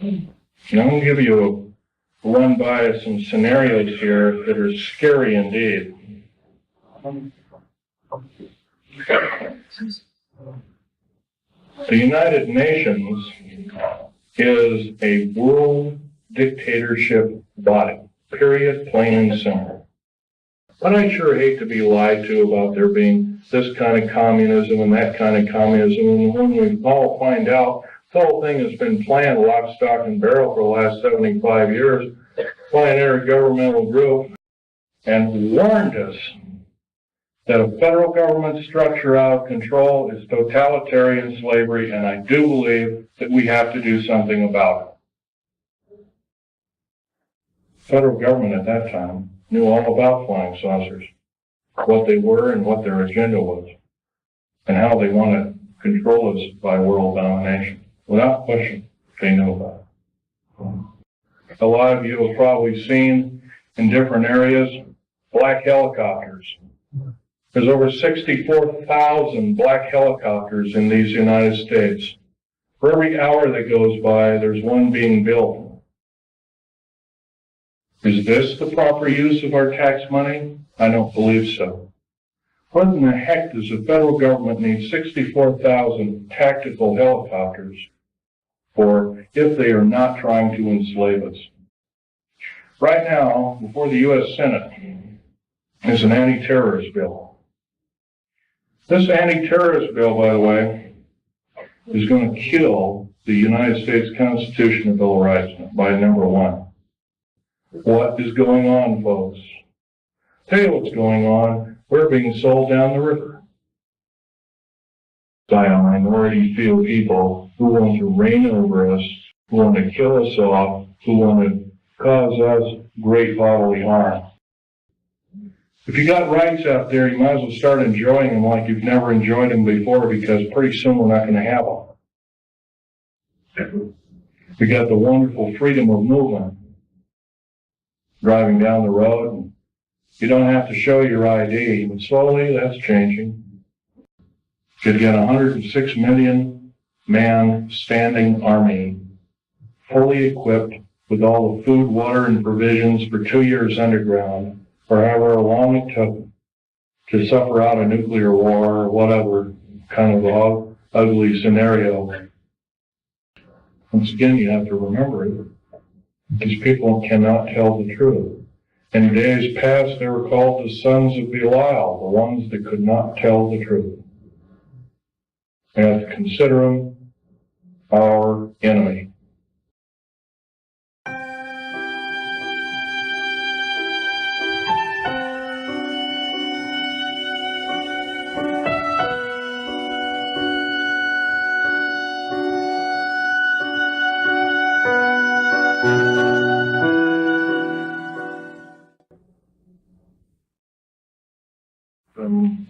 And I'm going to give you a run by some scenarios here that are scary indeed. The United Nations is a world dictatorship body, period, plain and simple. But I sure hate to be lied to about there being this kind of communism and that kind of communism, and when we all find out the whole thing has been planned lock, stock, and barrel for the last 75 years by an intergovernmental group, and warned us that a federal government structure out of control is totalitarian slavery, and I do believe that we have to do something about it. Federal government at that time knew all about flying saucers, what they were and what their agenda was, and how they want to control us by world domination. Without question, they knew about it. A lot of you have probably seen in different areas black helicopters. There's over 64,000 black helicopters in these United States. For every hour that goes by, there's one being built. Is this the proper use of our tax money? I don't believe so. What in the heck does the federal government need 64,000 tactical helicopters for if they are not trying to enslave us? Right now, before the U.S. Senate is an anti-terrorist bill. This anti-terrorist bill, by the way, is going to kill the United States Constitution and Bill of Rights by number one. What is going on, folks? Tell you what's going on. We're being sold down the river by a minority few people who want to reign over us, who want to kill us off, who want to cause us great bodily harm. If you got rights out there, you might as well start enjoying them like you've never enjoyed them before, because pretty soon we're not going to have them. We got the wonderful freedom of movement. Driving down the road, you don't have to show your ID, but slowly that's changing. You'd get a 106 million man standing army, fully equipped with all the food, water, and provisions for 2 years underground, or however long it took to suffer out a nuclear war or whatever kind of ugly scenario. Once again, you have to remember, these people cannot tell the truth. In days past, they were called the sons of Belial, the ones that could not tell the truth. We have to consider them our enemy.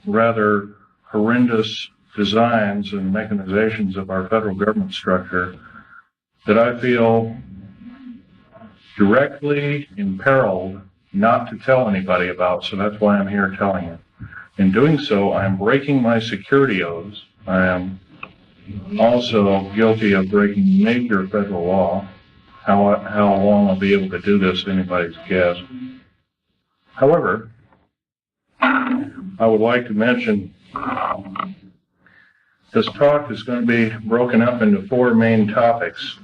Rather horrendous designs and mechanizations of our federal government structure that I feel directly imperiled not to tell anybody about, so that's why I'm here telling you. In doing so, I'm breaking my security oaths. I am also guilty of breaking major federal law. How long I'll be able to do this, anybody's guess. However, I would like to mention this talk is going to be broken up into 4 main topics.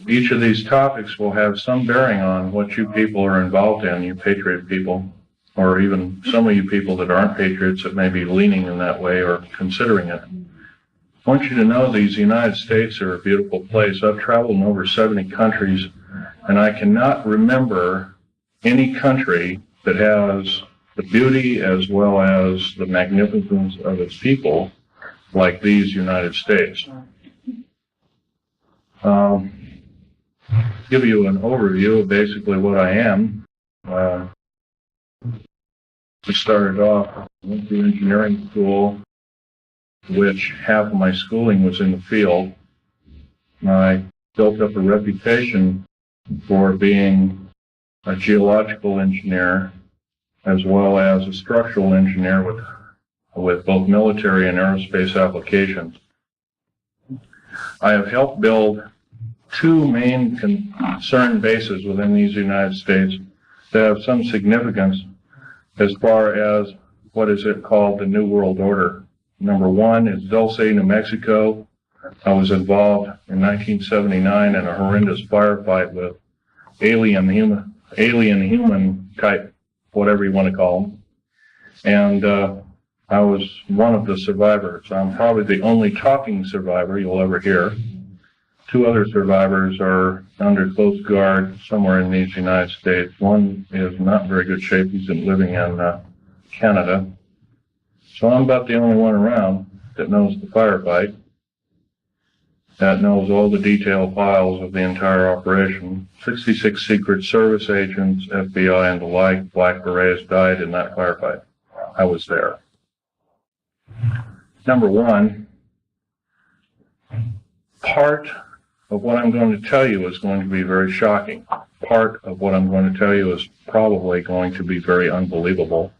Each of these topics will have some bearing on what you people are involved in, you patriot people, or even some of you people that aren't patriots that may be leaning in that way or considering it. I want you to know these United States are a beautiful place. I've traveled in over 70 countries, and I cannot remember any country that has the beauty as well as the magnificence of its people like these United States. Give you an overview of basically what I am. I started off, went to engineering school, which half of my schooling was in the field. I built up a reputation for being a geological engineer as well as a structural engineer with both military and aerospace applications. I have helped build two main concern bases within these United States that have some significance as far as what is it called the New World Order. Number one is Dulce, New Mexico. I was involved in 1979 in a horrendous firefight with alien human type, whatever you want to call them. And I was one of the survivors. I'm probably the only talking survivor you'll ever hear. Two other survivors are under close guard somewhere in these United States. One is not in very good shape. He's been living in Canada. So I'm about the only one around that knows the firefight, that knows all the detailed files of the entire operation. 66 Secret Service agents, FBI and the like, Black Berets died in that firefight. I was there. Number one, part of what I'm going to tell you is going to be very shocking. Part of what I'm going to tell you is probably going to be very unbelievable.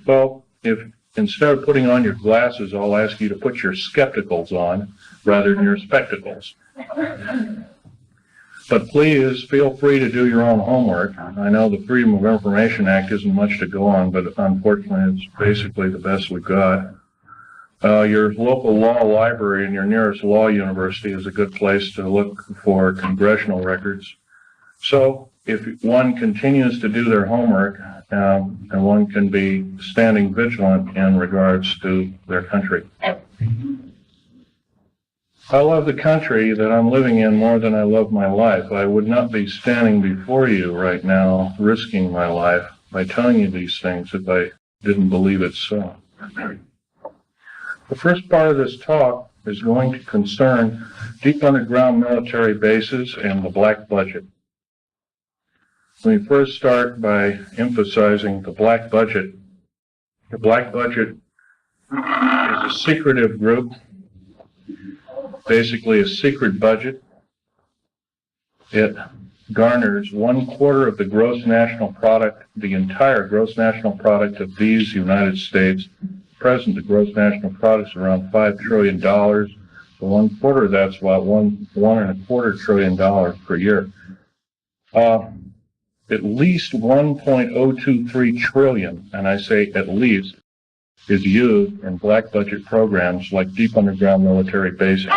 Well, if instead of putting on your glasses, I'll ask you to put your skepticals on rather than your spectacles. But please feel free to do your own homework. I know the Freedom of Information Act isn't much to go on, but unfortunately it's basically the best we've got. Your local law library and your nearest law university is a good place to look for congressional records. So if one continues to do their homework, and one can be standing vigilant in regards to their country. I love the country that I'm living in more than I love my life. I would not be standing before you right now risking my life by telling you these things if I didn't believe it so. The first part of this talk is going to concern deep underground military bases and the black budget. Let me first start by emphasizing the black budget. The black budget is a secretive group, basically a secret budget. It garners 1/4 of the gross national product, the entire gross national product of these United States. Present, the gross national product is around $5 trillion. So 1/4 of that's about $1.25 trillion per year. At least 1.023 trillion, and I say at least, is used in black budget programs like deep underground military bases.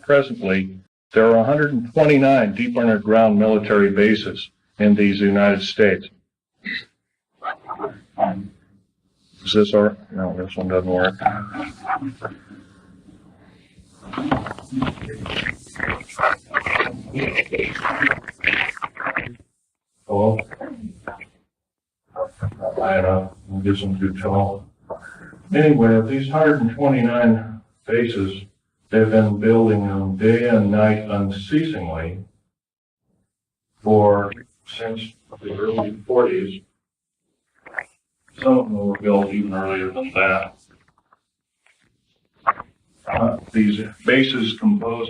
Presently, there are 129 deep underground military bases in these United States. Is this our? No, this one doesn't work. Hello? Not high enough. It isn't too tall. Anyway, of these 129 bases, they've been building them day and night unceasingly since the early 40s. Some of them were built even earlier than that. These bases comprise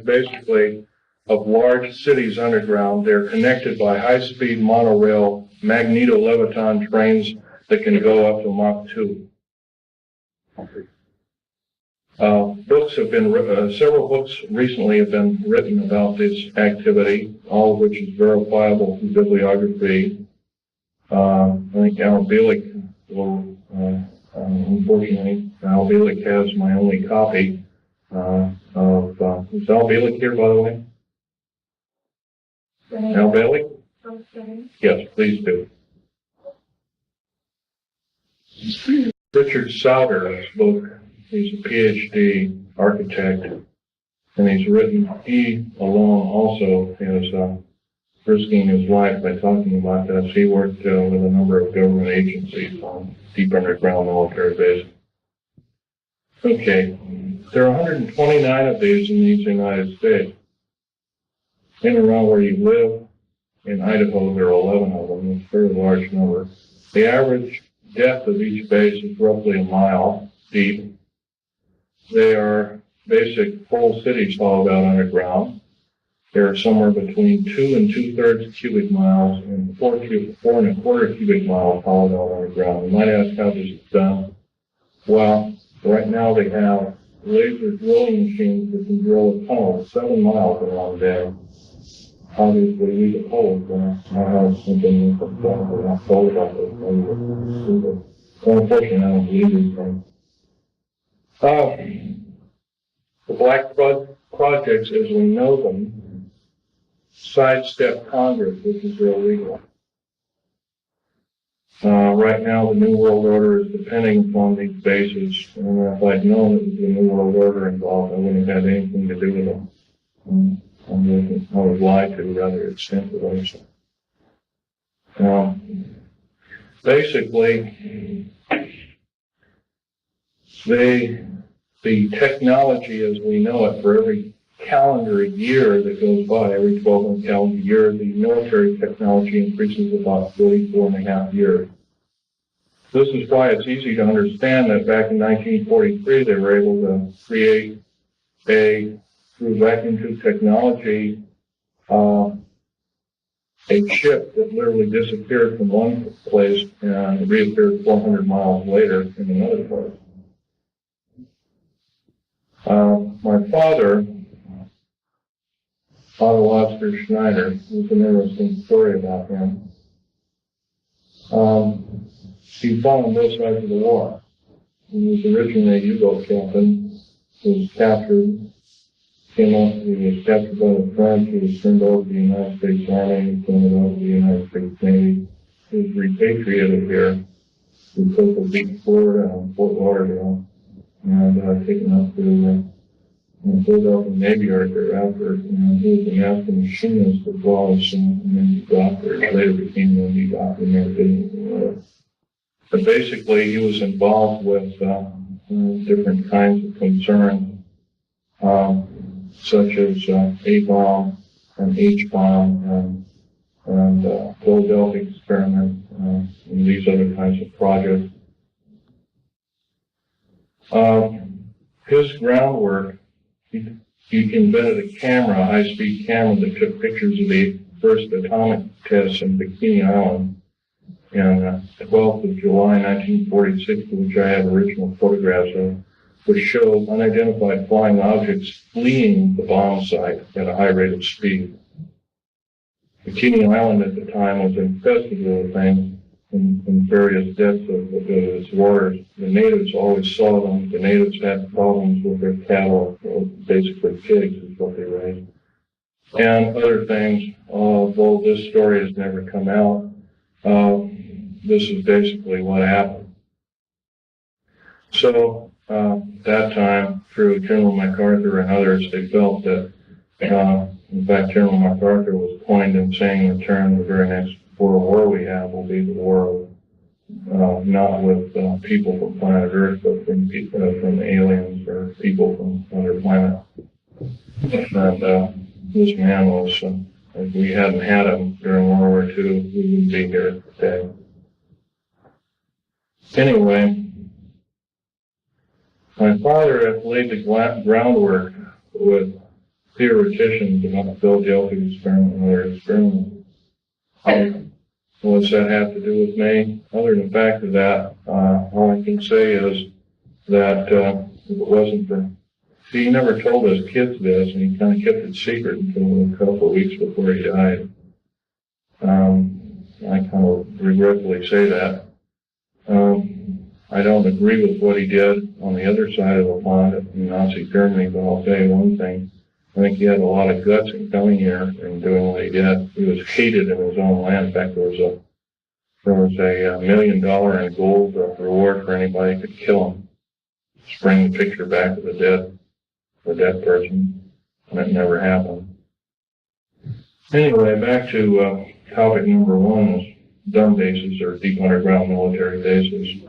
basically of large cities underground. They're connected by high-speed monorail magneto-leviton trains that can go up to Mach 2. Books have been several books recently have been written about this activity, all of which is verifiable through bibliography. I think Al Bielek will, unfortunately, Al Bielek has my only copy is Al Bielek here, by the way? Al Bielek? Yes, please do. Richard Sauder's book. He's a PhD architect, and he alone also is risking his life by talking about this. He worked with a number of government agencies on deep underground military bases. Okay, there are 129 of these in these United States. In and around where you live, in Idaho, there are 11 of them. It's a very large number. The average depth of each base is roughly a mile deep. They are basic full cities hauled out underground. they're somewhere between 2 and 2/3 cubic miles and 4 and a quarter cubic miles hollowed out underground. You might ask how this is done. Well, right now they have laser drilling machines that can drill a tunnel 7 miles around there. Obviously, we get holes there. I have something we're not told about this. Unfortunately, I don't believe these things. The black projects, as we know them, sidestep Congress, which is illegal. Right now, the New World Order is depending upon these bases, and if I'd known it was the New World Order involved, I wouldn't have had anything to do with them. I was lied to rather extensively. Basically, the technology as we know it, for every calendar year that goes by, every 12-month calendar year, the military technology increases about 44.5 years. This is why it's easy to understand that back in 1943 they were able to create through vacuum tube technology, a ship that literally disappeared from one place and reappeared 400 miles later in another place. My father, Otto Schneider, there's an interesting story about him. He fought on both sides of the war. He was originally a U-boat captain. He was captured. He was captured by the French. He was turned over to the United States Army. He was turned over to the United States Navy. He was repatriated here to Coastal Beach, Florida, and Fort Lauderdale, and taken up to Philadelphia Navy Yard thereafter. He was a master machinist as well as an MD doctor. He later became an MD doctor and never did anything with it. But basically, he was involved with different kinds of concerns, such as A-bomb and H-bomb and Philadelphia experiment and these other kinds of projects. His groundwork, he invented a camera, a high-speed camera that took pictures of the first atomic tests in Bikini Island on 12th of July, 1946, which I have original photographs of, which showed unidentified flying objects fleeing the bomb site at a high rate of speed. Bikini Island at the time was infested with things in various depths of its waters. The natives always saw them. The natives had problems with their cattle, basically pigs is what they raised, and other things. Though this story has never come out, this is basically what happened. So, that time, through General MacArthur and others, they felt that, in fact, General MacArthur was coined in saying the term, the very next world war we have will be the war of, not with people from planet Earth, but from aliens or people from other planets. And this man was, if we hadn't had him during World War II, we wouldn't be here today. Anyway, my father had laid the groundwork with theoreticians about the Philadelphia experiment and other experiments. What's that have to do with me? Other than the fact of that, all I can say is that if it wasn't for... See, he never told us kids this, and he kind of kept it secret until a couple of weeks before he died. I kind of regretfully say that. I don't agree with what he did on the other side of the pond in Nazi Germany, but I'll tell you one thing. I think he had a lot of guts in coming here and doing what he did. He was hated in his own land. In fact, there was a $1 million in gold reward for anybody who could kill him. Just bring the picture back of the dead person, and it never happened. Anyway, back to topic number one, is dumb bases or deep underground military bases.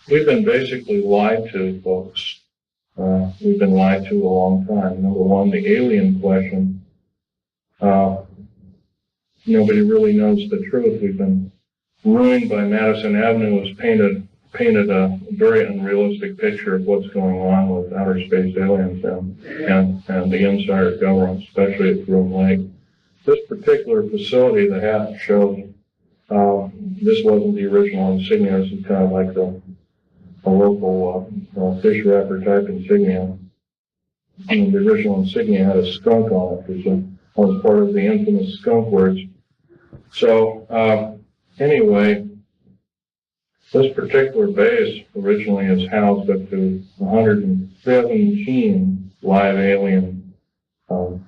We've been basically lied to, folks. We've been lied to a long time. Number one, the alien question. Nobody really knows the truth. We've been ruined by Madison Avenue was painted painted a very unrealistic picture of what's going on with outer space aliens and the inside government, especially at Groom Lake. This particular facility, the hat shows, this wasn't the original insignia. This is kind of like a local fish wrapper type insignia. And the original insignia had a skunk on it, which was part of the infamous skunk words. So anyway, this particular base originally is housed up to 117 live alien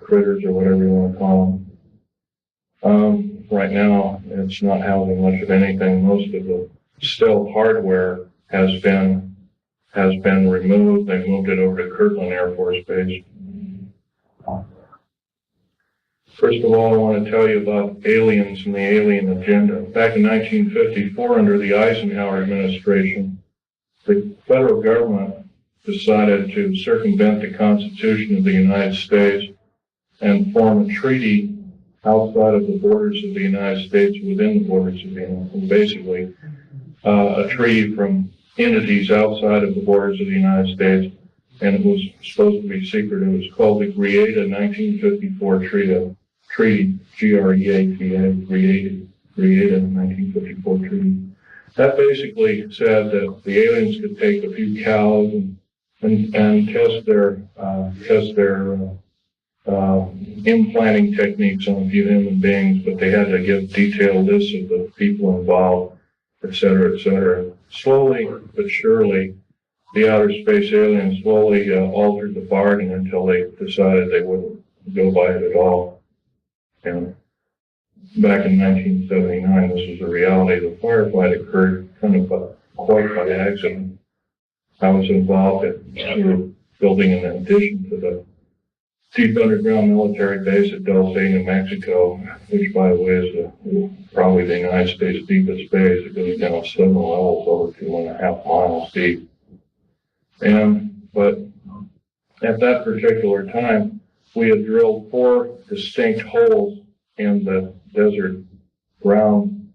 critters, or whatever you want to call them. Right now, it's not housing much of anything. Most of the stealth hardware has been removed. They moved it over to Kirtland Air Force Base. First of all, I want to tell you about aliens and the alien agenda. Back in 1954, under the Eisenhower administration, the federal government decided to circumvent the Constitution of the United States and form a treaty outside of the borders of the United States, within the borders of the United States, basically a treaty from entities outside of the borders of the United States, and it was supposed to be secret. It was called the Greada 1954 Treaty, G-R-E-A-T-A, Greada 1954 Treaty. That basically said that the aliens could take a few cows and test their implanting techniques on a few human beings, but they had to give detailed lists of the people involved, et cetera, et cetera. Slowly but surely, the outer space aliens slowly altered the bargain until they decided they wouldn't go by it at all. And back in 1979, this was the reality. The firefight occurred kind of quite by accident. I was involved in building an addition to the deep underground military base at Dulce, New Mexico, which, by the way, is probably the United States' deepest base. It goes down 7 levels, over 2.5 miles deep. But at that particular time, we had drilled 4 distinct holes in the desert ground,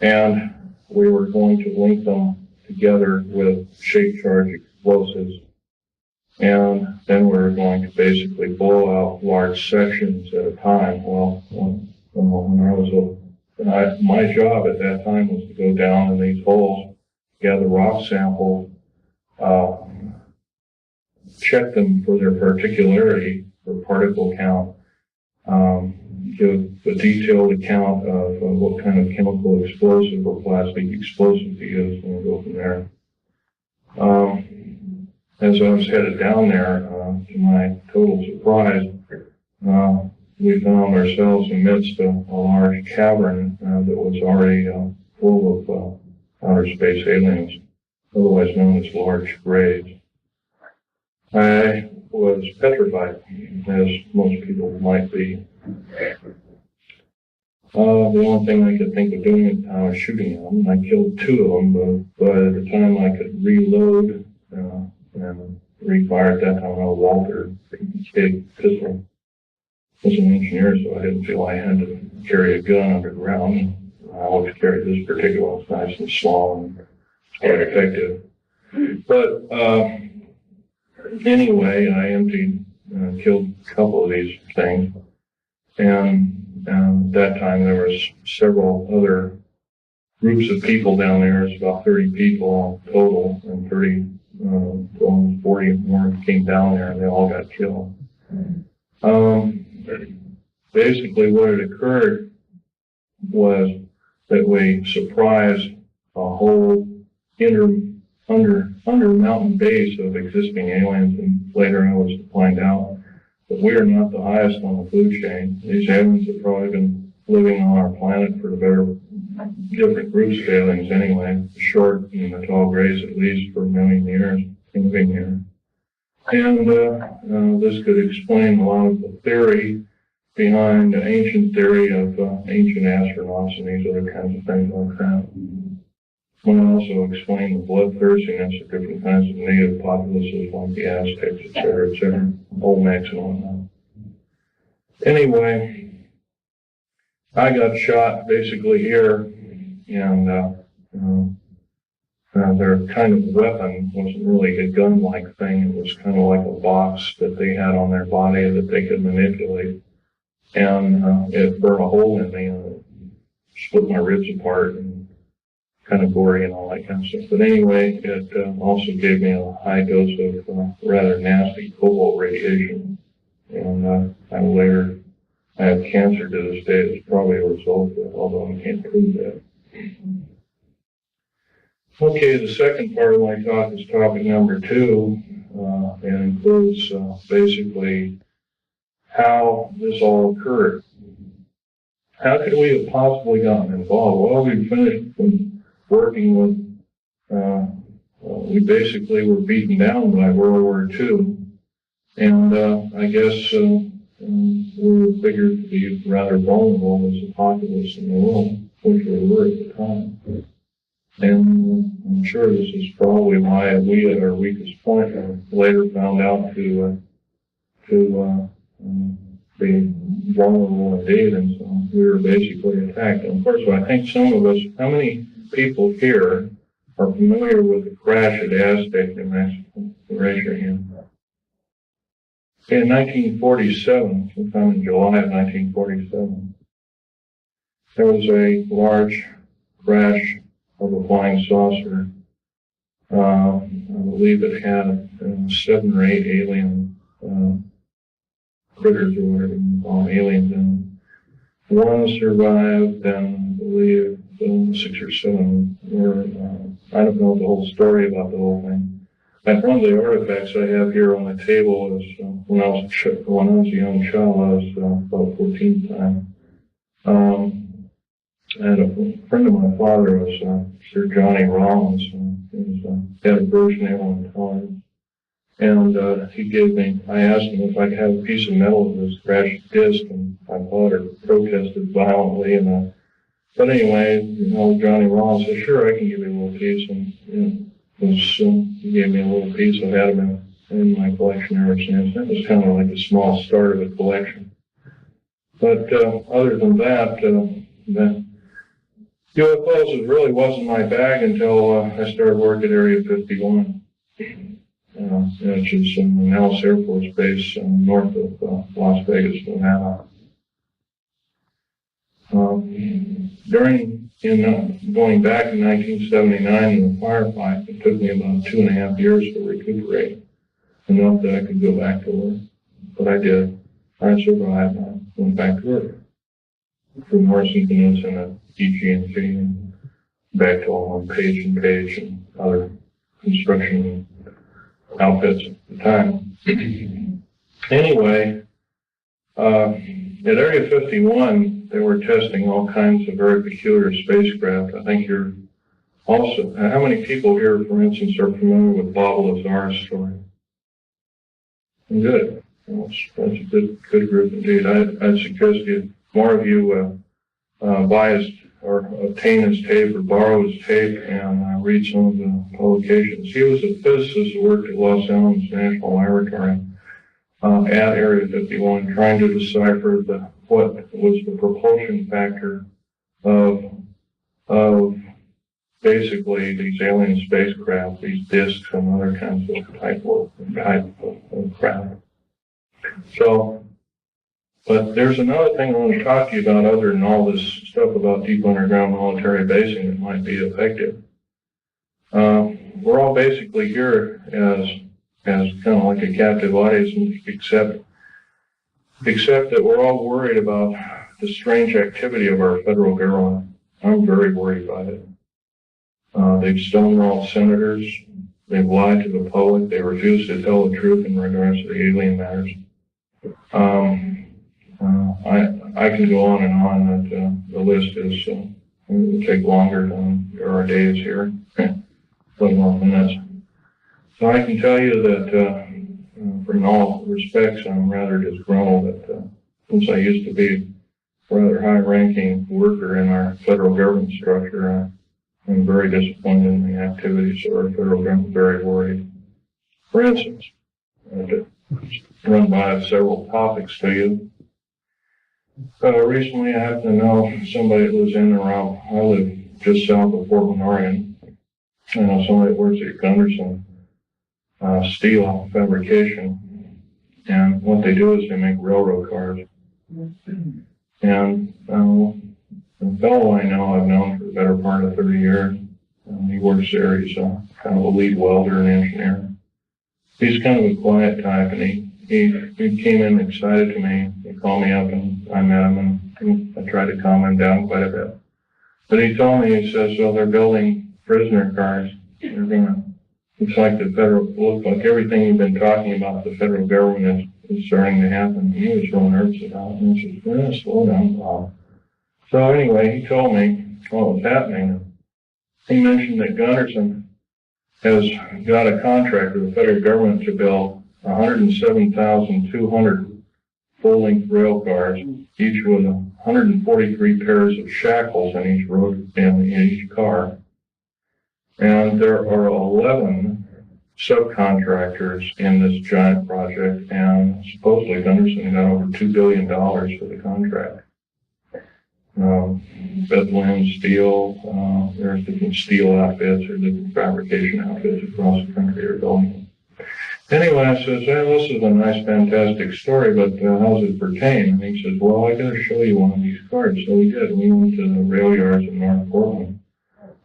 and we were going to link them together with shape charge explosives. And then we were going to basically blow out large sections at a time. Well, my job at that time was to go down in these holes, gather rock samples, check them for their particularity, for particle count, give a detailed account of what kind of chemical explosive or plastic explosive to use, and we'll go from there. As I was headed down there, to my total surprise, we found ourselves amidst a large cavern that was already full of outer space aliens, otherwise known as large graves. I was petrified, as most people might be. The only thing I could think of doing at the time was shooting them. I killed 2 of them, but by the time I could reload and refire at that time, I was Walter pistol. I was an engineer, so I didn't feel I had to carry a gun underground. I always carried this particular one. It's nice and small and quite effective. But anyway, I emptied, killed a couple of these things, and at that time there was several other groups of people down there. It's about 30 people total, and almost 40 more came down there, and they all got killed. Basically, what had occurred was that we surprised a whole under mountain base of existing aliens, and later I was to find out that we are not the highest on the food chain. These aliens have probably been living on our planet for different groups of aliens anyway, the short and the tall grays at least, for a million years, living here. And this could explain a lot of the theory behind the ancient theory of ancient astronauts and these other kinds of things like that. It might also explain the bloodthirstiness of different kinds of native populaces like the Aztecs, et cetera, Olmecs and whatnot. Anyway, I got shot basically here, and their kind of weapon wasn't really a gun-like thing. It was kind of like a box that they had on their body that they could manipulate. And it burned a hole in me and it split my ribs apart and kind of gory and all that kind of stuff. But anyway, it also gave me a high dose of rather nasty cobalt radiation. And I have cancer to this day. It's probably a result of it, although I can't prove that. Okay, the second part of my talk is topic number 2, and includes basically how this all occurred. How could we have possibly gotten involved? Well, we finished working with, we basically were beaten down by World War II, and I guess we were figured to be rather vulnerable as a populace in the world, which we were at the time. And I'm sure this is probably why we, at our weakest point, later found out to be vulnerable indeed, and so we were basically attacked. And of course, I think some of us, how many people here are familiar with the crash at Aztec, New Mexico? Raise your hand. In 1947, sometime in July of 1947, there was a large crash of a flying saucer. I believe it had 7 or 8 alien critters, or whatever you call them, aliens in them. 1 survived, and I believe 6 or 7 were, I don't know the whole story about the whole thing. And one of the artifacts I have here on the table is when I was a young child, I was about 14 at the time. And a friend of my father was Sir Johnny Rollins, he had a version on time. And he gave me, I asked him if I could have a piece of metal of this crashed disc, and my father protested violently. But anyway, Johnny Rollins said, sure, I can give you a little piece. And he gave me a little piece. I've had him in my collection ever since. That was kind of like a small start of a collection. But other than that, UFOs really wasn't my bag until I started work at Area 51, which is in Nellis Air Force Base north of Las Vegas, Nevada. Going back in 1979 in the firefight, it took me about 2.5 years to recuperate, enough that I could go back to work. But I did. I survived. I went back to work. From Morrison Peninsula and EG&G and back to all on Page and other construction outfits at the time. Anyway, at Area 51, they were testing all kinds of very peculiar spacecraft. I think you're also, how many people here, for instance, are familiar with Bob Lazar's story? Good. That's a good group indeed. I'd suggest more of you buy his or obtain his tape or borrow his tape and read some of the publications. He was a physicist who worked at Los Alamos National Laboratory at Area 51, trying to decipher what was the propulsion factor of basically these alien spacecraft, these discs and other kinds of type of craft. So, but there's another thing I want to talk to you about other than all this stuff about deep underground military basing that might be effective. We're all basically here as kind of like a captive audience, except that we're all worried about the strange activity of our federal government. I'm very worried about it. They've stonewalled senators. They've lied to the public. They refuse to tell the truth in regards to the alien matters. I can go on and on. That the list is it will take longer than our days here, let alone minutes. So I can tell you that from all respects, I'm rather disgruntled that since I used to be a rather high-ranking worker in our federal government structure, I'm very disappointed in the activities of our federal government, very worried. For instance, to run by several topics to you. Recently, I happen to know somebody that was in and around. I live just south of Portland, Oregon, I know somebody that works at Gunderson Steel Fabrication, and what they do is they make railroad cars. And the fellow I know, I've known for the better part of 30 years. He works there. He's kind of a lead welder and engineer. He's kind of a quiet type, and he came in excited to me. He called me up, and I met him, and I tried to calm him down quite a bit. But he told me, he says, well, they're building prisoner cars. They're gonna, looks like looks like everything you've been talking about, the federal government is starting to happen. He was real nervous about it, and he says, well, slow down, Bob. So anyway, he told me what was happening. He mentioned that Gunderson has got a contract with the federal government to build 107,200 full-length rail cars, each with 143 pairs of shackles in each in each car. And there are 11 subcontractors in this giant project, and supposedly Gunderson got over $2 billion for the contract. Bethlehem Steel, there's different steel outfits or different fabrication outfits across the country are building. Anyway, I says, hey, this is a nice, fantastic story, but how does it pertain? And he says, well, I got to show you one of these cars. So we did. We went to the rail yards in North Portland.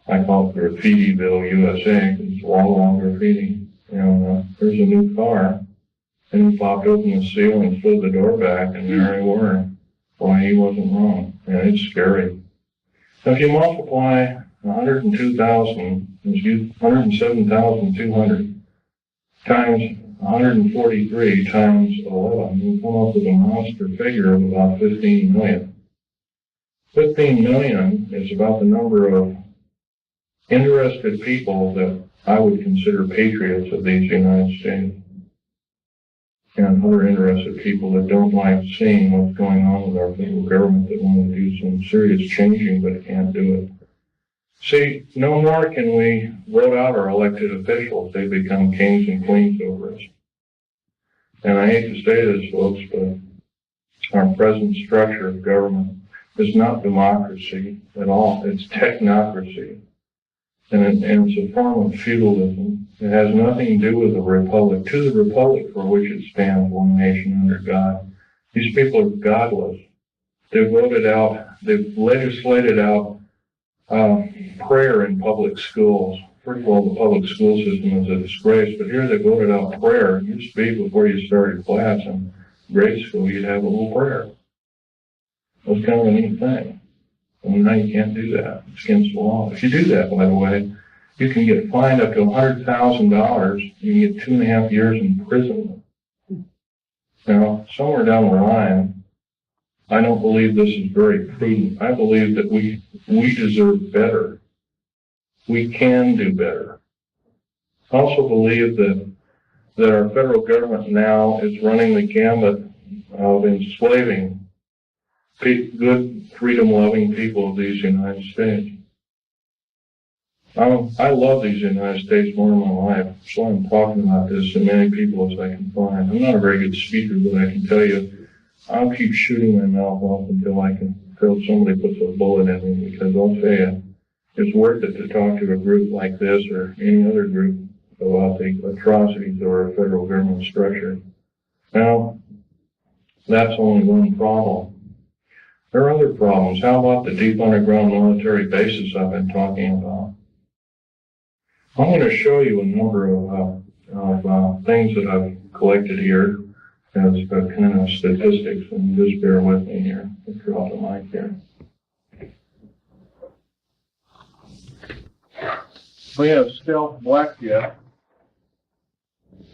I call it Graffitiville, USA, because it's wall-on graffiti. And there's a new car. And he popped open the seal and slid the door back, and there they were. Boy, he wasn't wrong. And it's scary. So if you multiply 107,200 times 143 times 11, you come up with a monster figure of about 15 million. 15 million is about the number of interested people that I would consider patriots of these United States, and other interested people that don't like seeing what's going on with our federal government, that want to do some serious changing but can't do it. See, no more can we vote out our elected officials. They become kings and queens over us. And I hate to say this, folks, but our present structure of government is not democracy at all. It's technocracy. And it's a form of feudalism. It has nothing to do with the republic. To the republic for which it stands, one nation under God. These people are godless. They've legislated out prayer in public schools. First of all, the public school system is a disgrace, but here they voted out prayer. It used to be before you started class in grade school, you'd have a little prayer. It was kind of a neat thing. And now you can't do that. It's against the law. If you do that, by the way, you can get fined up to $100,000. You can get 2.5 years in prison. Now, somewhere down the line, I don't believe this is very prudent. I believe that we deserve better. We can do better. I also believe that our federal government now is running the gambit of enslaving good, freedom-loving people of these United States. I love these United States more in my life, so I'm talking about this to many people as I can find. I'm not a very good speaker, but I can tell you, I'll keep shooting my mouth off until somebody puts a bullet in me, because I'll tell you, it's worth it to talk to a group like this or any other group about the atrocities of our federal government structure. Now, that's only one problem. There are other problems. How about the deep underground military bases I've been talking about? I'm going to show you a number of things that I've collected here as kind of statistics, and just bear with me here. I'll drop the mic here. We have stealth blackjet.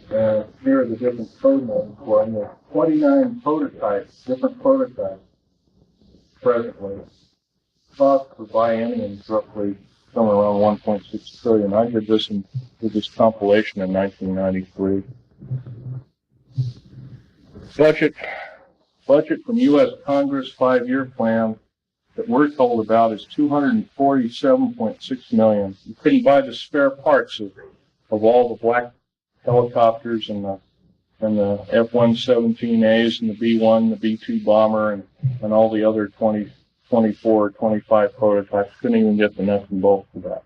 Here are the different code names for them. There are 29 prototypes, different prototypes presently. Cost per biennium is roughly somewhere around $1.6 trillion. I did this compilation in 1993. Budget from U.S. Congress 5-year plan that we're told about is $247.6 million. You couldn't buy the spare parts of all the black helicopters and the F-117As and the B-1, the B-2 bomber, and all the other 24, 25 prototypes. Couldn't even get the nuts and bolts for that.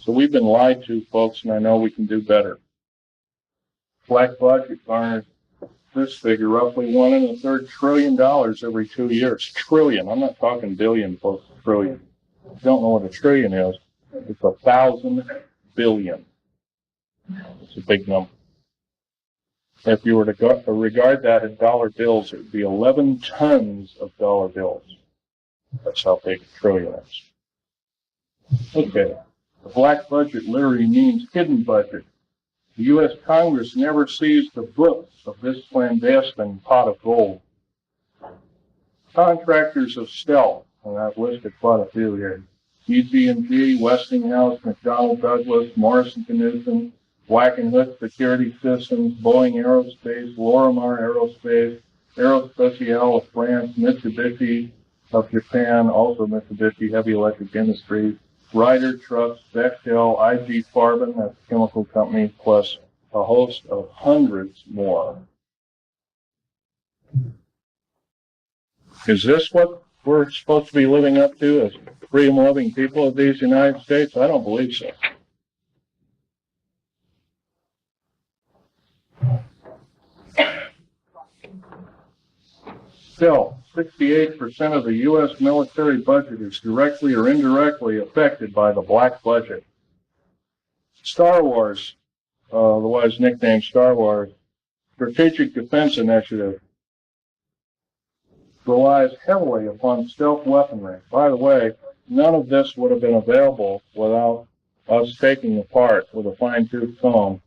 So we've been lied to, folks, and I know we can do better. Black budget garners this figure, roughly $1.33 trillion every 2 years. Trillion. I'm not talking billion, folks. Trillion. If you don't know what a trillion is, it's 1,000 billion. It's a big number. If you were to regard that in dollar bills, it would be 11 tons of dollar bills. That's how big a trillion is. Okay. The black budget literally means hidden budget. The U.S. Congress never sees the books of this clandestine pot of gold. Contractors of stealth, and I've listed quite a few here. EG&G, Westinghouse, McDonnell Douglas, Morrison Knudsen, Wackenhut Security Systems, Boeing Aerospace, Lorimar Aerospace, Aerospatiale of France, Mitsubishi of Japan, also Mitsubishi Heavy Electric Industries, Ryder Trucks, Bechtel, IG Farben, that's a chemical company, plus a host of hundreds more. Is this what we're supposed to be living up to as freedom-loving people of these United States? I don't believe so. Still, 68% of the U.S. military budget is directly or indirectly affected by the black budget. Star Wars, otherwise nicknamed Star Wars, Strategic Defense Initiative, relies heavily upon stealth weaponry. By the way, none of this would have been available without us taking apart with a fine-tooth comb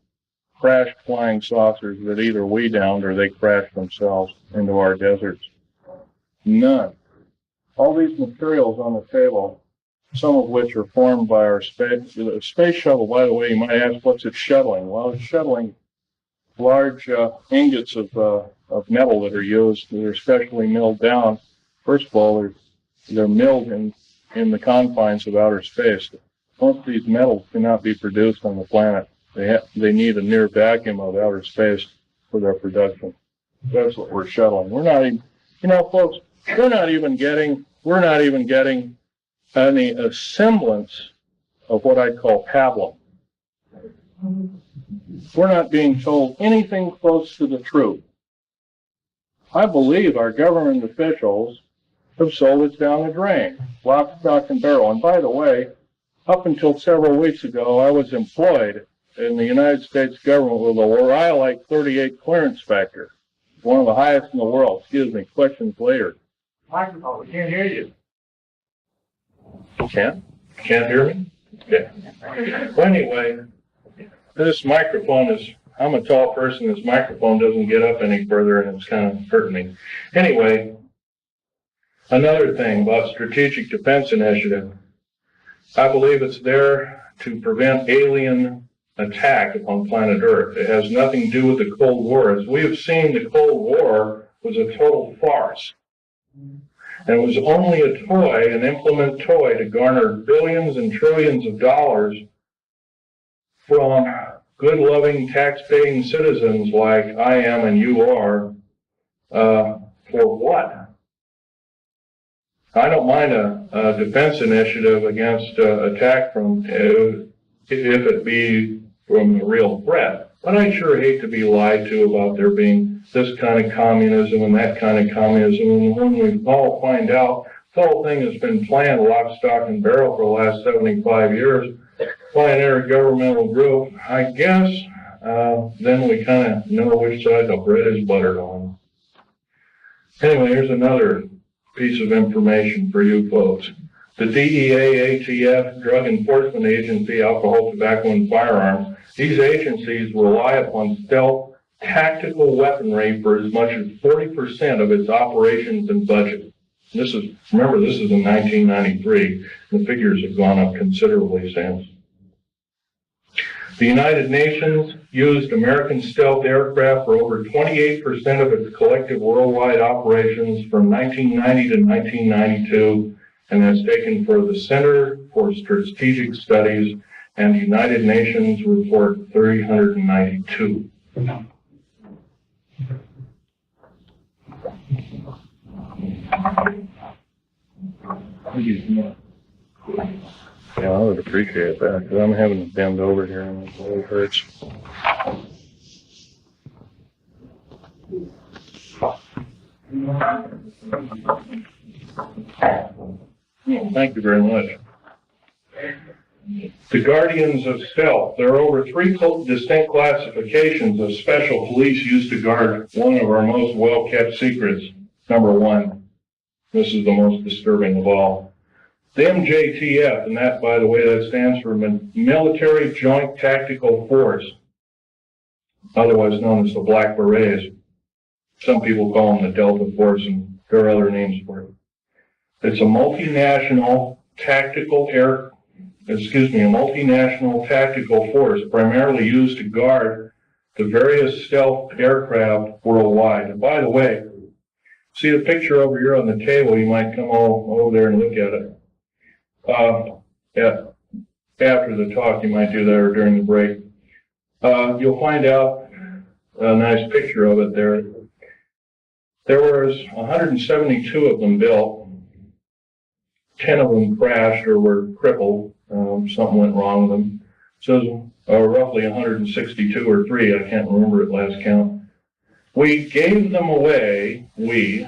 crashed flying saucers that either we downed or they crashed themselves into our deserts. None. All these materials on the table, some of which are formed by our space shuttle, by the way, you might ask, what's it shuttling? Well, it's shuttling large ingots of metal that are used, that are specially milled down. First of all, they're milled in the confines of outer space. Most of these metals cannot be produced on the planet. They need a near vacuum of outer space for their production. That's what we're shuttling. We're not even, folks, we're not even getting any semblance of what I'd call pablum. We're not being told anything close to the truth. I believe our government officials have sold it down the drain, lock, stock, and barrel. And by the way, up until several weeks ago, I was employed in the United States government with a Rhyolite 38 clearance factor, one of the highest in the world. Excuse me, questions later. Microphone, we can't hear you. Can't hear me? Yeah. Well, anyway, this microphone is, I'm a tall person, this microphone doesn't get up any further and it's kind of hurting me. Anyway, another thing about Strategic Defense Initiative, I believe it's there to prevent alien attack upon planet Earth. It has nothing to do with the Cold War. As we have seen, the Cold War was a total farce. And it was only a toy, an implement toy, to garner billions and trillions of dollars from good, loving, tax-paying citizens like I am and you are, for what? I don't mind a defense initiative against attack from, if it be from a real threat. But I sure hate to be lied to about there being this kind of communism and that kind of communism. And when we all find out the whole thing has been planned lock, stock, and barrel for the last 75 years by an intergovernmental group, I guess then we kind of know which side the bread is buttered on. Anyway, here's another piece of information for you folks. The DEA, ATF, Drug Enforcement Agency, Alcohol, Tobacco, and Firearms, these agencies rely upon stealth tactical weaponry for as much as 40% of its operations and budget. Remember, this is in 1993. The figures have gone up considerably since. The United Nations used American stealth aircraft for over 28% of its collective worldwide operations from 1990 to 1992, and that's taken for the Center for Strategic Studies and the United Nations Report 392. Yeah, I would appreciate that, because I'm having to bend over here and it really hurts. Thank you very much. The Guardians of Stealth. There are over 3 distinct classifications of special police used to guard one of our most well-kept secrets. Number 1. This is the most disturbing of all. The MJTF, and that, by the way, that stands for Military Joint Tactical Force, otherwise known as the Black Berets. Some people call them the Delta Force, and there are other names for it. It's a multinational tactical force primarily used to guard the various stealth aircraft worldwide. And by the way, see the picture over here on the table? You might come over there and look at it. After the talk, you might do that, or during the break. You'll find out a nice picture of it there. There was 172 of them built. 10 of them crashed or were crippled. Something went wrong with them. So roughly 162 or 3. I can't remember at last count. We gave them away. The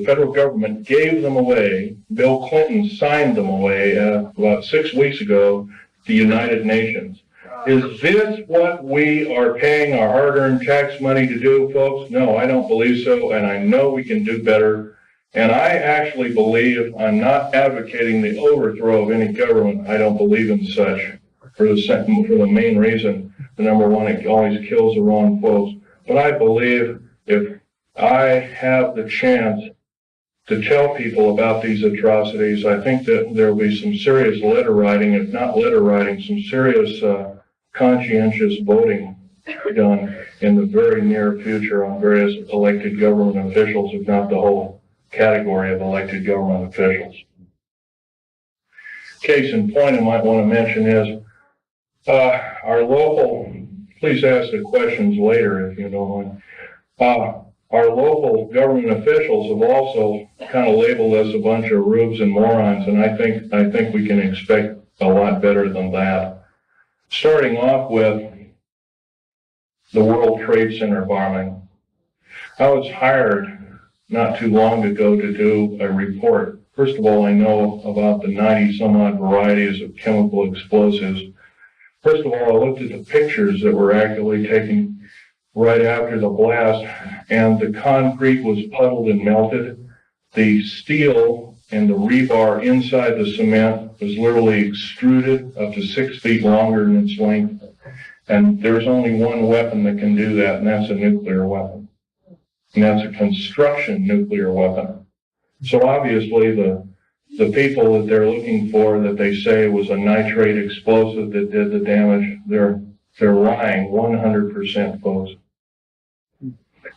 federal government gave them away. Bill Clinton signed them away about 6 weeks ago to the United Nations. Is this what we are paying our hard-earned tax money to do, folks? No, I don't believe so, and I know we can do better. And I actually believe, I'm not advocating the overthrow of any government. I don't believe in such for the main reason. The number one, it always kills the wrong folks. But I believe if I have the chance to tell people about these atrocities, I think that there will be some serious letter writing, if not letter writing, some serious conscientious voting done in the very near future on various elected government officials, if not the whole category of elected government officials. Case in point I might want to mention is our local, please ask the questions later if you don't mind. Our local government officials have also kind of labeled us a bunch of rubes and morons, and I think we can expect a lot better than that. Starting off with the World Trade Center bombing. I was hired not too long ago to do a report. First of all, I know about the 90-some-odd varieties of chemical explosives. First of all, I looked at the pictures that were actually taken right after the blast, and the concrete was puddled and melted. The steel and the rebar inside the cement was literally extruded up to 6 feet longer in its length. And there's only one weapon that can do that, and that's a nuclear weapon. And that's a construction nuclear weapon. So obviously the people that they're looking for that they say was a nitrate explosive that did the damage, they're lying 100%, folks.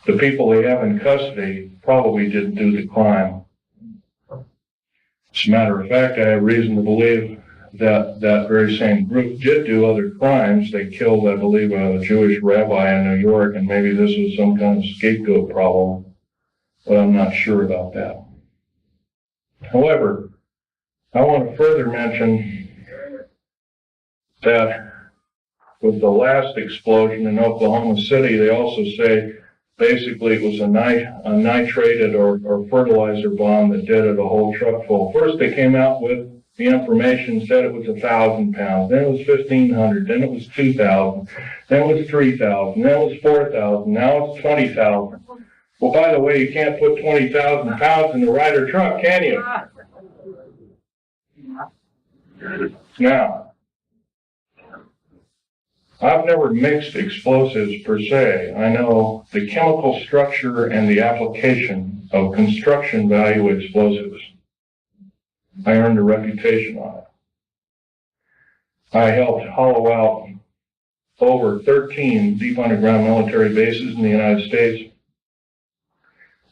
The people they have in custody probably didn't do the crime. As a matter of fact, I have reason to believe that that very same group did do other crimes. They killed, I believe, a Jewish rabbi in New York, and maybe this was some kind of scapegoat problem, but I'm not sure about that. However, I want to further mention that with the last explosion in Oklahoma City, they also say basically it was a nitrated or fertilizer bomb that did it, a whole truck full. First they came out with the information, said it was 1,000 pounds, then it was 1,500, then it was 2,000, then it was 3,000, then it was 4,000, now it's 20,000. Well, by the way, you can't put 20,000 pounds in the Ryder truck, can you? Now, I've never mixed explosives per se. I know the chemical structure and the application of construction value explosives. I earned a reputation on it. I helped hollow out over 13 deep underground military bases in the United States.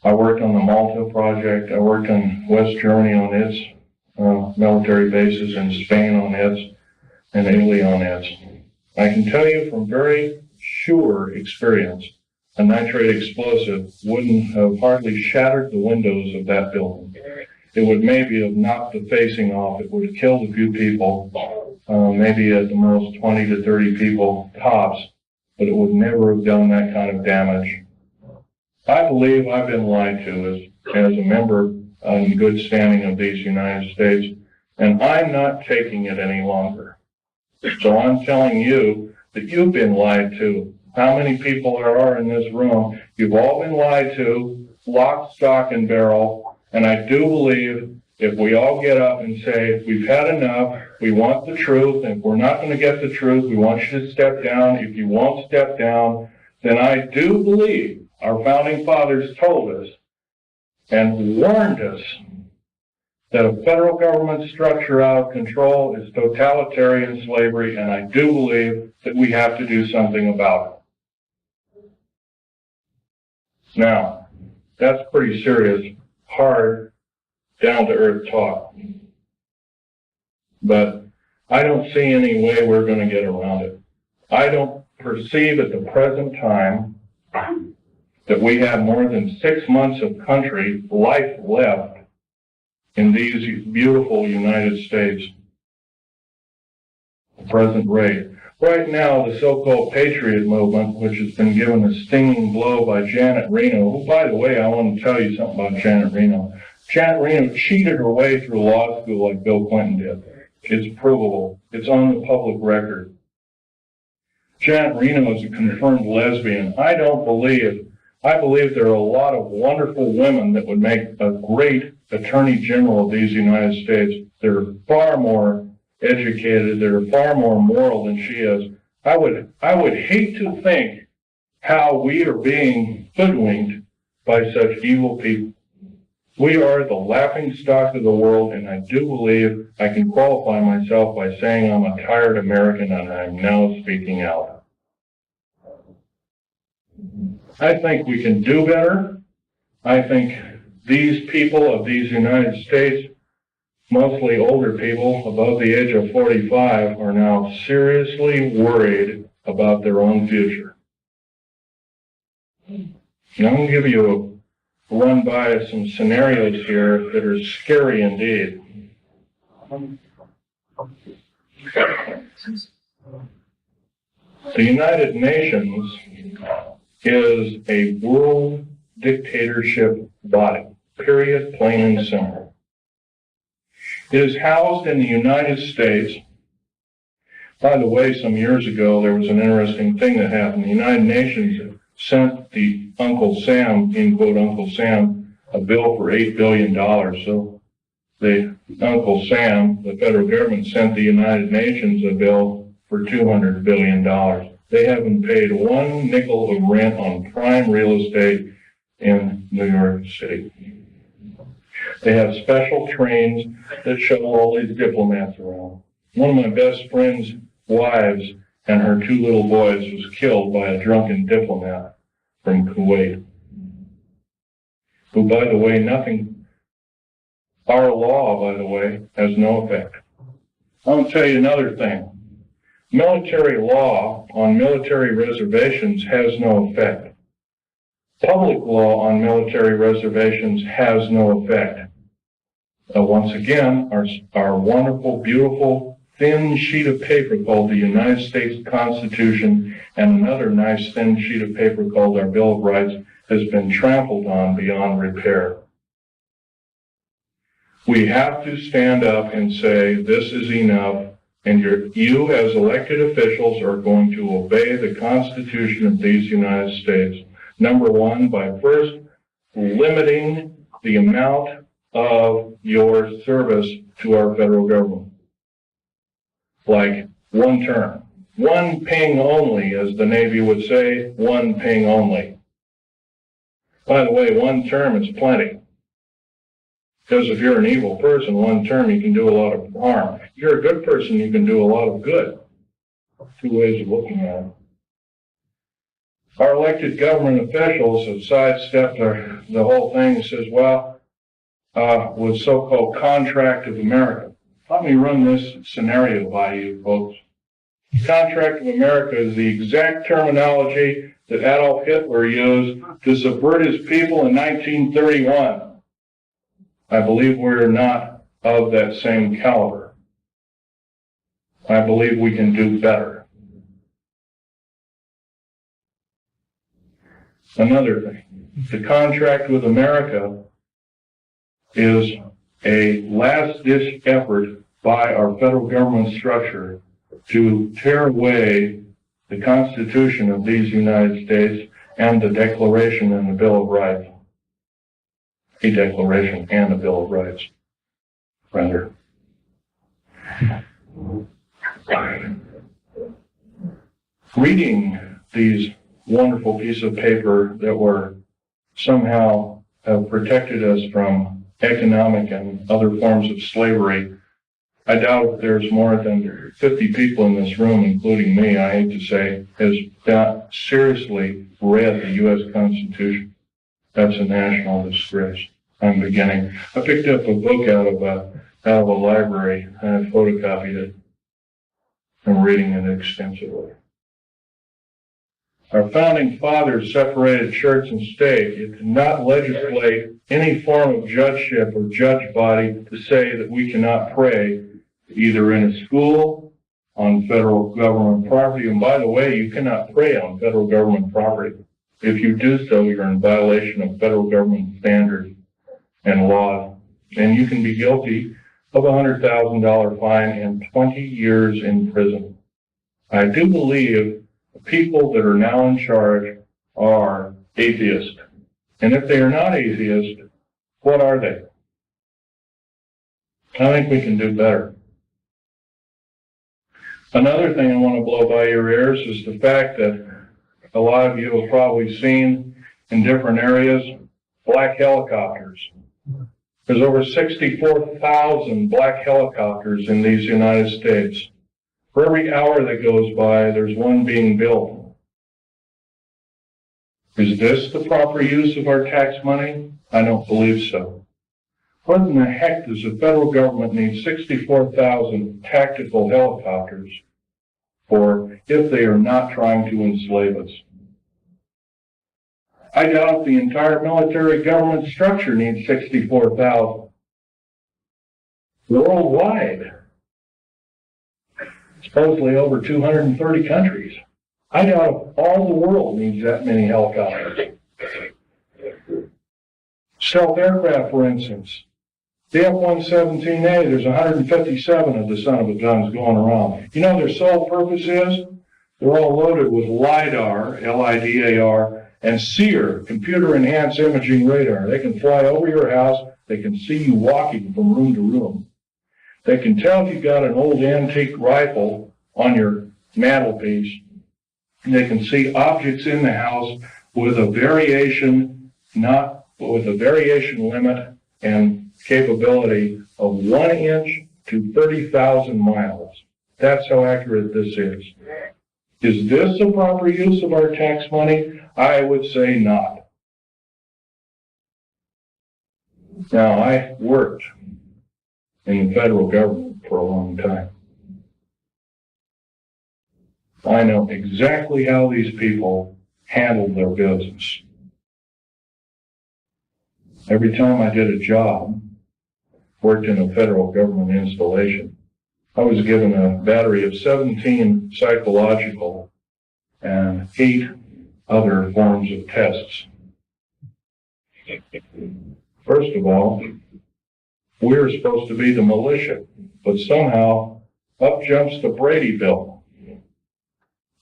I worked on the Malta project. I worked in West Germany on its military bases, and Spain on its, and Italy on its. I can tell you from very sure experience, a nitrate explosive wouldn't have hardly shattered the windows of that building. it would maybe have knocked the facing off. It would have killed a few people, maybe at the most 20 to 30 people tops, but it would never have done that kind of damage. I believe I've been lied to as a member in good standing of these United States, and I'm not taking it any longer. So I'm telling you that you've been lied to. How many people there are in this room? You've all been lied to, lock, stock, and barrel, and I do believe if we all get up and say, we've had enough, we want the truth, and if we're not going to get the truth, we want you to step down. If you won't step down, then I do believe our founding fathers told us and warned us that a federal government structure out of control is totalitarian slavery, and I do believe that we have to do something about it. Now, that's pretty serious, hard, down-to-earth talk. But I don't see any way we're going to get around it. I don't perceive at the present time that we have more than 6 months of country life left in these beautiful United States. The present rate. Right now, the so-called Patriot movement, which has been given a stinging blow by Janet Reno, who, by the way, I want to tell you something about Janet Reno. Janet Reno cheated her way through law school like Bill Clinton did. It's provable. It's on the public record. Janet Reno is a confirmed lesbian. I believe there are a lot of wonderful women that would make a great Attorney General of these United States. They're far more educated, they're far more moral than she is. I would hate to think how we are being hoodwinked by such evil people. We are the laughing stock of the world, and I do believe I can qualify myself by saying I'm a tired American, and I'm now speaking out. I think we can do better. I think these people of these United States, mostly older people above the age of 45, are now seriously worried about their own future. And I'm going to give you a run by some scenarios here that are scary indeed. The United Nations is a world dictatorship body, period, plain and simple. It is housed in the United States. By the way, some years ago, there was an interesting thing that happened. The United Nations sent the Uncle Sam, in quote, Uncle Sam, a bill for $8 billion. So the Uncle Sam, the federal government, sent the United Nations a bill for $200 billion. They haven't paid one nickel of rent on prime real estate in New York City. They have special trains that shuttle all these diplomats around. One of my best friend's wives and her 2 little boys was killed by a drunken diplomat from Kuwait, who, by the way, our law, by the way, has no effect. I'll tell you another thing. Military law on military reservations has no effect. Public law on military reservations has no effect. Once again, our wonderful, beautiful, thin sheet of paper called the United States Constitution and another nice thin sheet of paper called our Bill of Rights has been trampled on beyond repair. We have to stand up and say, this is enough, and you as elected officials are going to obey the Constitution of these United States. Number one, by first limiting the amount of your service to our federal government. Like 1 term. 1 ping only, as the Navy would say, 1 ping only. By the way, 1 term is plenty. Because if you're an evil person, 1 term you can do a lot of harm. If you're a good person, you can do a lot of good. 2 ways of looking at it. Our elected government officials have sidestepped the whole thing and says, well, with so-called contract of America. Let me run this scenario by you, folks. Contract of America is the exact terminology that Adolf Hitler used to subvert his people in 1931. I believe we're not of that same caliber. I believe we can do better. Another thing, the contract with America is a last-ditch effort by our federal government structure to tear away the Constitution of these United States and the Declaration and the Bill of Rights. A Declaration and a Bill of Rights, rather. Reading these wonderful pieces of paper that were somehow have protected us from economic and other forms of slavery, I doubt if there's more than 50 people in this room, including me, I hate to say, has not seriously read the U.S. Constitution. That's a national disgrace. I'm beginning. I picked up a book out of a library and I photocopied it. I'm reading it extensively. Our founding fathers separated church and state. You could not legislate any form of judgeship or judge body to say that we cannot pray either in a school, on federal government property. And by the way, you cannot pray on federal government property. If you do so, you're in violation of federal government standards and law, and you can be guilty of a $100,000 fine and 20 years in prison. I do believe the people that are now in charge are atheists. And if they are not atheists, what are they? I think we can do better. Another thing I want to blow by your ears is the fact that a lot of you have probably seen in different areas black helicopters. There's over 64,000 black helicopters in these United States. For every hour that goes by, there's one being built. Is this the proper use of our tax money? I don't believe so. What in the heck does the federal government need 64,000 tactical helicopters for if they are not trying to enslave us? I doubt the entire military government structure needs 64,000. Worldwide, supposedly over 230 countries. I doubt if all the world needs that many helicopters. Stealth aircraft, for instance. The F-117A, there's 157 of the son of a guns going around. You know their sole purpose is? They're all loaded with LIDAR, L-I-D-A-R, and SEER, computer-enhanced imaging radar. They can fly over your house. They can see you walking from room to room. They can tell if you've got an old antique rifle on your mantelpiece. They can see objects in the house with a variation, limit and capability of 1 inch to 30,000 miles. That's how accurate this is. Is this the proper use of our tax money? I would say not. Now, I worked in the federal government for a long time. I know exactly how these people handled their business. Every time I did a job, worked in a federal government installation, I was given a battery of 17 psychological and 8 other forms of tests. First of all, we're supposed to be the militia, but somehow up jumps the Brady bill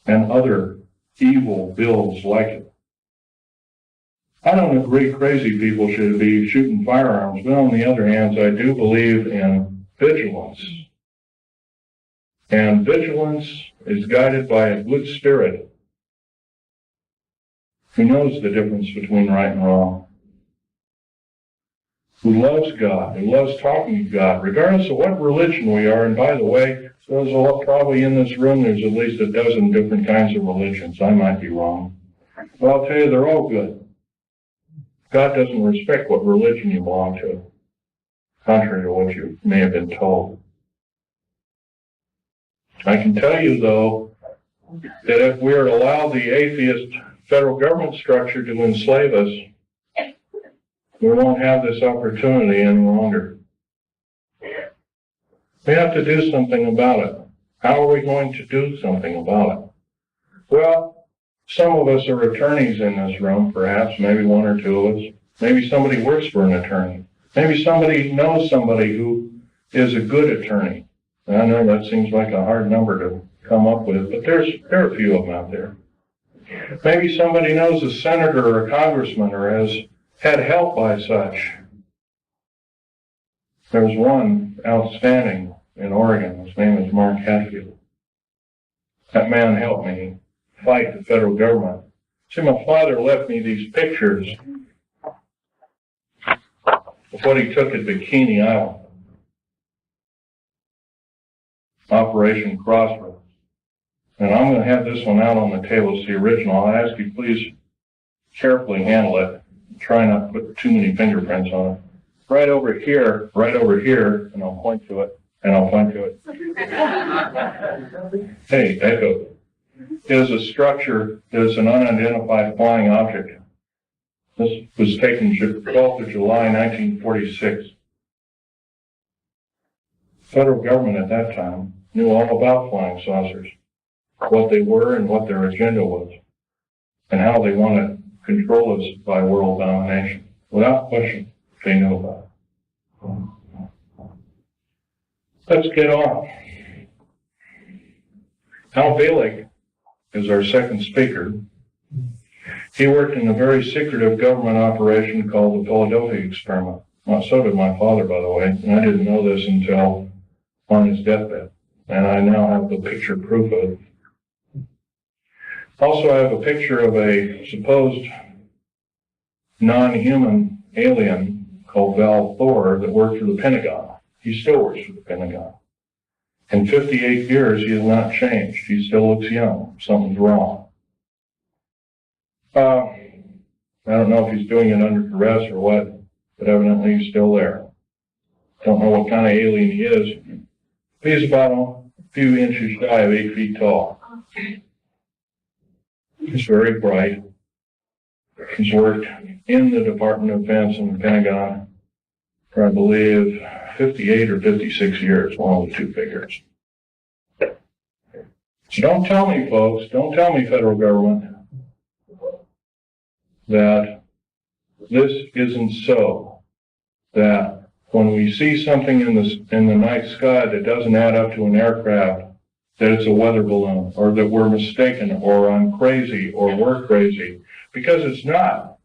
and other evil bills like it. I don't agree crazy people should be shooting firearms, but on the other hand, I do believe in vigilance. And vigilance is guided by a good spirit who knows the difference between right and wrong, who loves God, who loves talking to God, regardless of what religion we are. And by the way, there's probably in this room, there's at least a dozen different kinds of religions. I might be wrong. But I'll tell you, they're all good. God doesn't respect what religion you belong to, contrary to what you may have been told. I can tell you, though, that if we are allowed the atheist federal government structure to enslave us, We won't have this opportunity any longer. We have to do something about it. How are we going to do something about it? Well, some of us are attorneys in this room, perhaps, maybe one or two of us. Maybe somebody works for an attorney. Maybe somebody knows somebody who is a good attorney. And I know that seems like a hard number to come up with, but there are a few of them out there. Maybe somebody knows a senator or a congressman or has had help by such. There's one outstanding in Oregon. His name is Mark Hatfield. That man helped me fight the federal government. See, my father left me these pictures of what he took at Bikini Island. Operation Crossroads. And I'm going to have this one out on the table. It's the original. I ask you please carefully handle it. Try not to put too many fingerprints on it. Right over here, and I'll point to it, and I'll point to it. Hey, echo. Is a structure that is an unidentified flying object. This was taken 12th of July, 1946. The federal government at that time knew all about flying saucers, what they were and what their agenda was, and how they want to control us by world domination. Without question, they knew about it. Let's get on. Al Balik is our second speaker. He worked in a very secretive government operation called the Philadelphia Experiment. Well, so did my father, by the way, and I didn't know this until on his deathbed, and I now have the picture proof of it. Also, I have a picture of a supposed non-human alien called Val Thor that worked for the Pentagon. He still works for the Pentagon. In 58 years, he has not changed. He still looks young. Something's wrong. I don't know if he's doing it under duress or what, but evidently he's still there. Don't know what kind of alien he is. He's about a few inches shy of 8 feet tall. He's very bright. He's worked in the Department of Defense and the Pentagon for, I believe, 58 or 56 years, one of the two figures. So don't tell me, folks, don't tell me, federal government, that this isn't so. That when we see something in the night sky that doesn't add up to an aircraft, that it's a weather balloon, or that we're mistaken, or I'm crazy, or we're crazy, because it's not.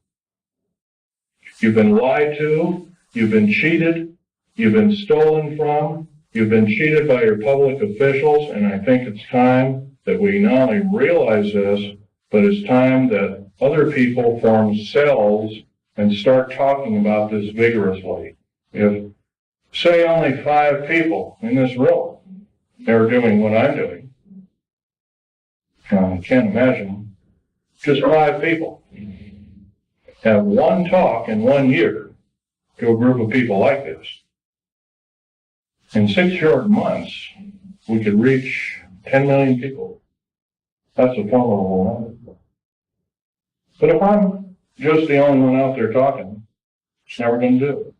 You've been lied to, you've been cheated, you've been stolen from, you've been cheated by your public officials, and I think it's time that we not only realize this, but it's time that other people form cells and start talking about this vigorously. If, say, only 5 people in this room are doing what I'm doing, I can't imagine just 5 people have one talk in 1 year to a group of people like this. In 6 short months, we could reach 10 million people. That's a formidable number. But if I'm just the only one out there talking, it's never going to do it.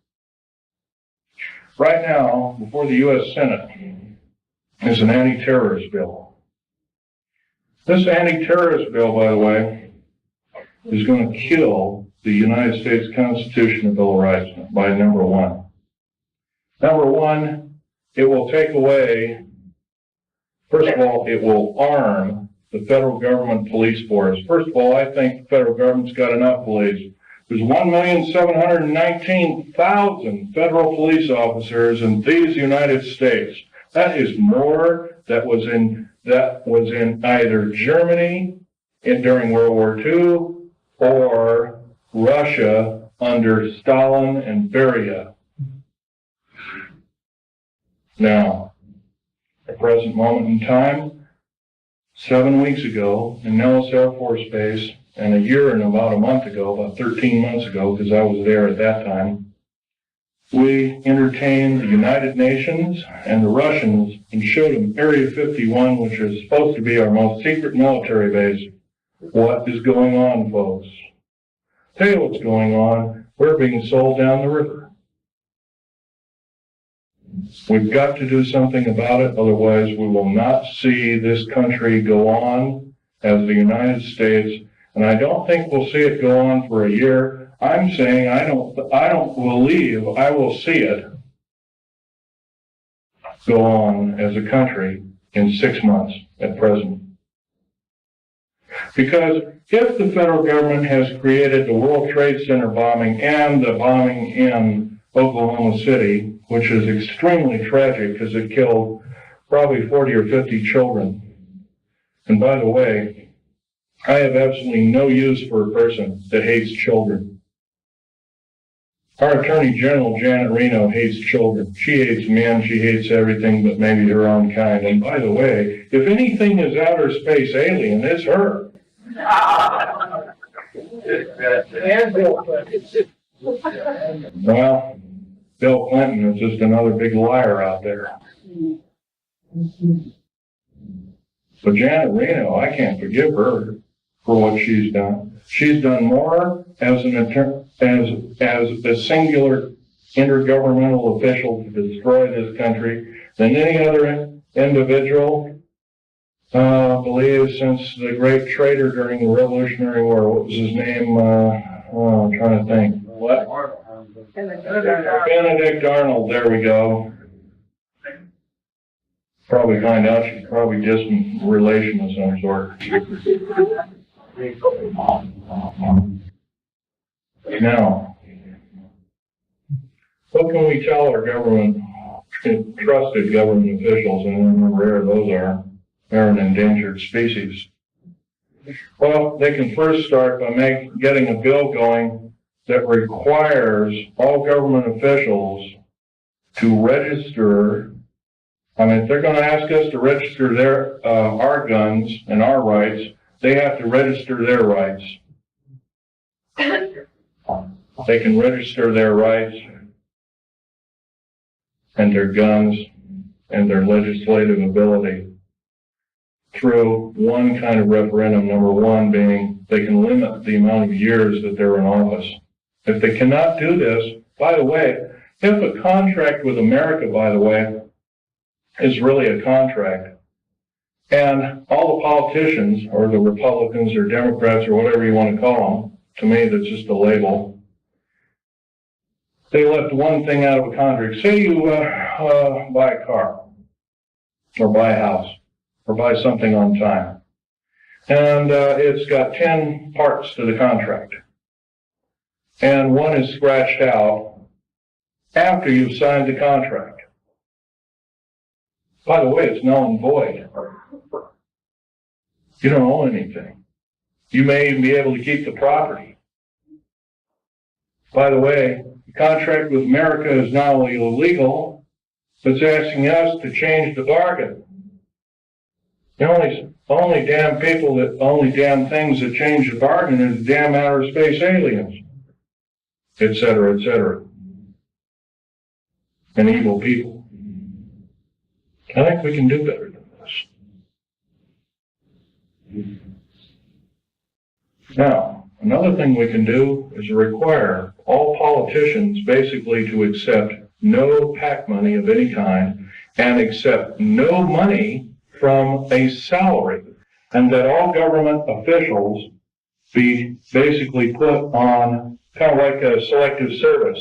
Right now, before the U.S. Senate, is an anti-terrorist bill. This anti-terrorist bill, by the way, is going to kill the United States Constitution and Bill of Rights by number 1. Number 1, it will take away, first of all, it will arm the federal government police force. First of all, I think the federal government's got enough police. There's 1,719,000 federal police officers in these United States. That is more that was in either Germany during World War II or Russia under Stalin and Beria. Now, at the present moment in time, 7 weeks ago in Nellis Air Force Base, and a year and about a month ago, about 13 months ago, because I was there at that time, we entertained the United Nations and the Russians and showed them Area 51, which is supposed to be our most secret military base. What is going on, folks? Tell you what's going on. we're being sold down the river. We've got to do something about it, otherwise we will not see this country go on as the United States, and I don't think we'll see it go on for a year. I'm saying I don't believe I will see it go on as a country in 6 months at present. Because if the federal government has created the World Trade Center bombing and the bombing in Oklahoma City, which is extremely tragic because it killed probably 40 or 50 children. And by the way, I have absolutely no use for a person that hates children. Our Attorney General, Janet Reno, hates children. She hates men, she hates everything but maybe her own kind. And by the way, if anything is outer space alien, it's her. And Bill Clinton. Well, Bill Clinton is just another big liar out there. But Janet Reno, I can't forgive her for what she's done. She's done more as a singular intergovernmental official to destroy this country than any other individual, I believe, since the great traitor during the Revolutionary War. What was his name? I'm trying to think. What? Benedict Arnold. There we go. Probably find out she's probably distant relation of some sort. Now, what can we tell our government, trusted government officials, and how rare those are? They're an endangered species. Well, they can first start by getting a bill going that requires all government officials to register. I mean, if they're going to ask us to register our guns and our rights, they have to register their rights. They can register their rights and their guns and their legislative ability through one kind of referendum, number one being they can limit the amount of years that they're in office. If they cannot do this, by the way, if a contract with America, by the way, is really a contract, and all the politicians, or the Republicans or Democrats or whatever you want to call them, to me that's just a label, they left one thing out of a contract. Say you buy a car, or buy a house, or buy something on time, and it's got 10 parts to the contract, and one is scratched out after you've signed the contract. By the way, it's null and void. You don't own anything. You may even be able to keep the property. By the way, the contract with America is not only illegal, but it's asking us to change the bargain. The only damn things that change the bargain is damn outer space aliens, et cetera, and evil people. I think we can do better than this. Now, another thing we can do is require all politicians basically to accept no PAC money of any kind and accept no money from a salary, and that all government officials be basically put on kind of like a selective service.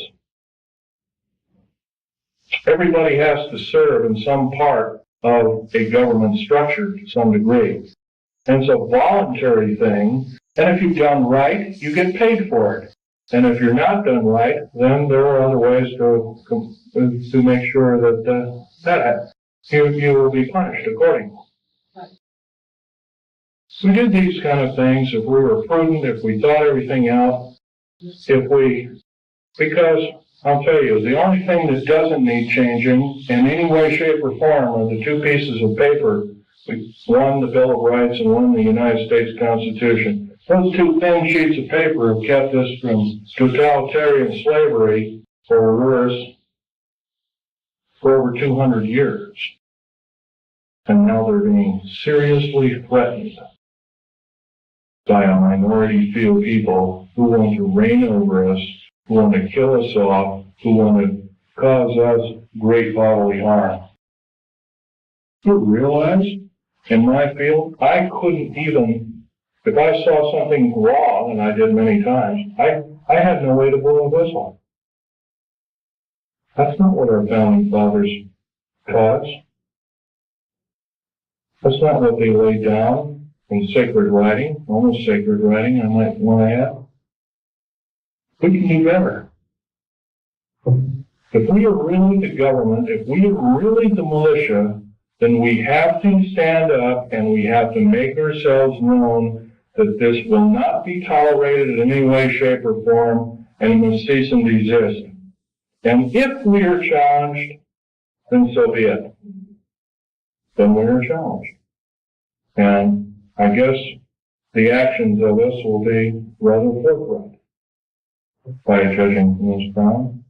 Everybody has to serve in some part of a government structure to some degree. And it's a voluntary thing, and if you've done right, you get paid for it. And if you're not done right, then there are other ways to make sure that you will be punished accordingly. We did these kind of things if we were prudent, if we thought everything out, because I'll tell you, the only thing that doesn't need changing in any way, shape, or form are the two pieces of paper, one the Bill of Rights and one the United States Constitution. Those two thin sheets of paper have kept us from totalitarian slavery, or worse, for over 200 years. And now they're being seriously threatened by a minority few people who want to reign over us who want to kill us off, who want to cause us great bodily harm. You realize, in my field, I couldn't even, if I saw something wrong, and I did many times, I had no way to blow a whistle. That's not what our founding fathers taught us. That's not what they laid down in sacred writing, almost sacred writing, I might want to add. We can do better. If we are really the government, if we are really the militia, then we have to stand up and we have to make ourselves known that this will not be tolerated in any way, shape, or form, and it must cease and desist. And if we are challenged, then so be it. Then we are challenged. And I guess the actions of us will be rather forthright by judging from this crime.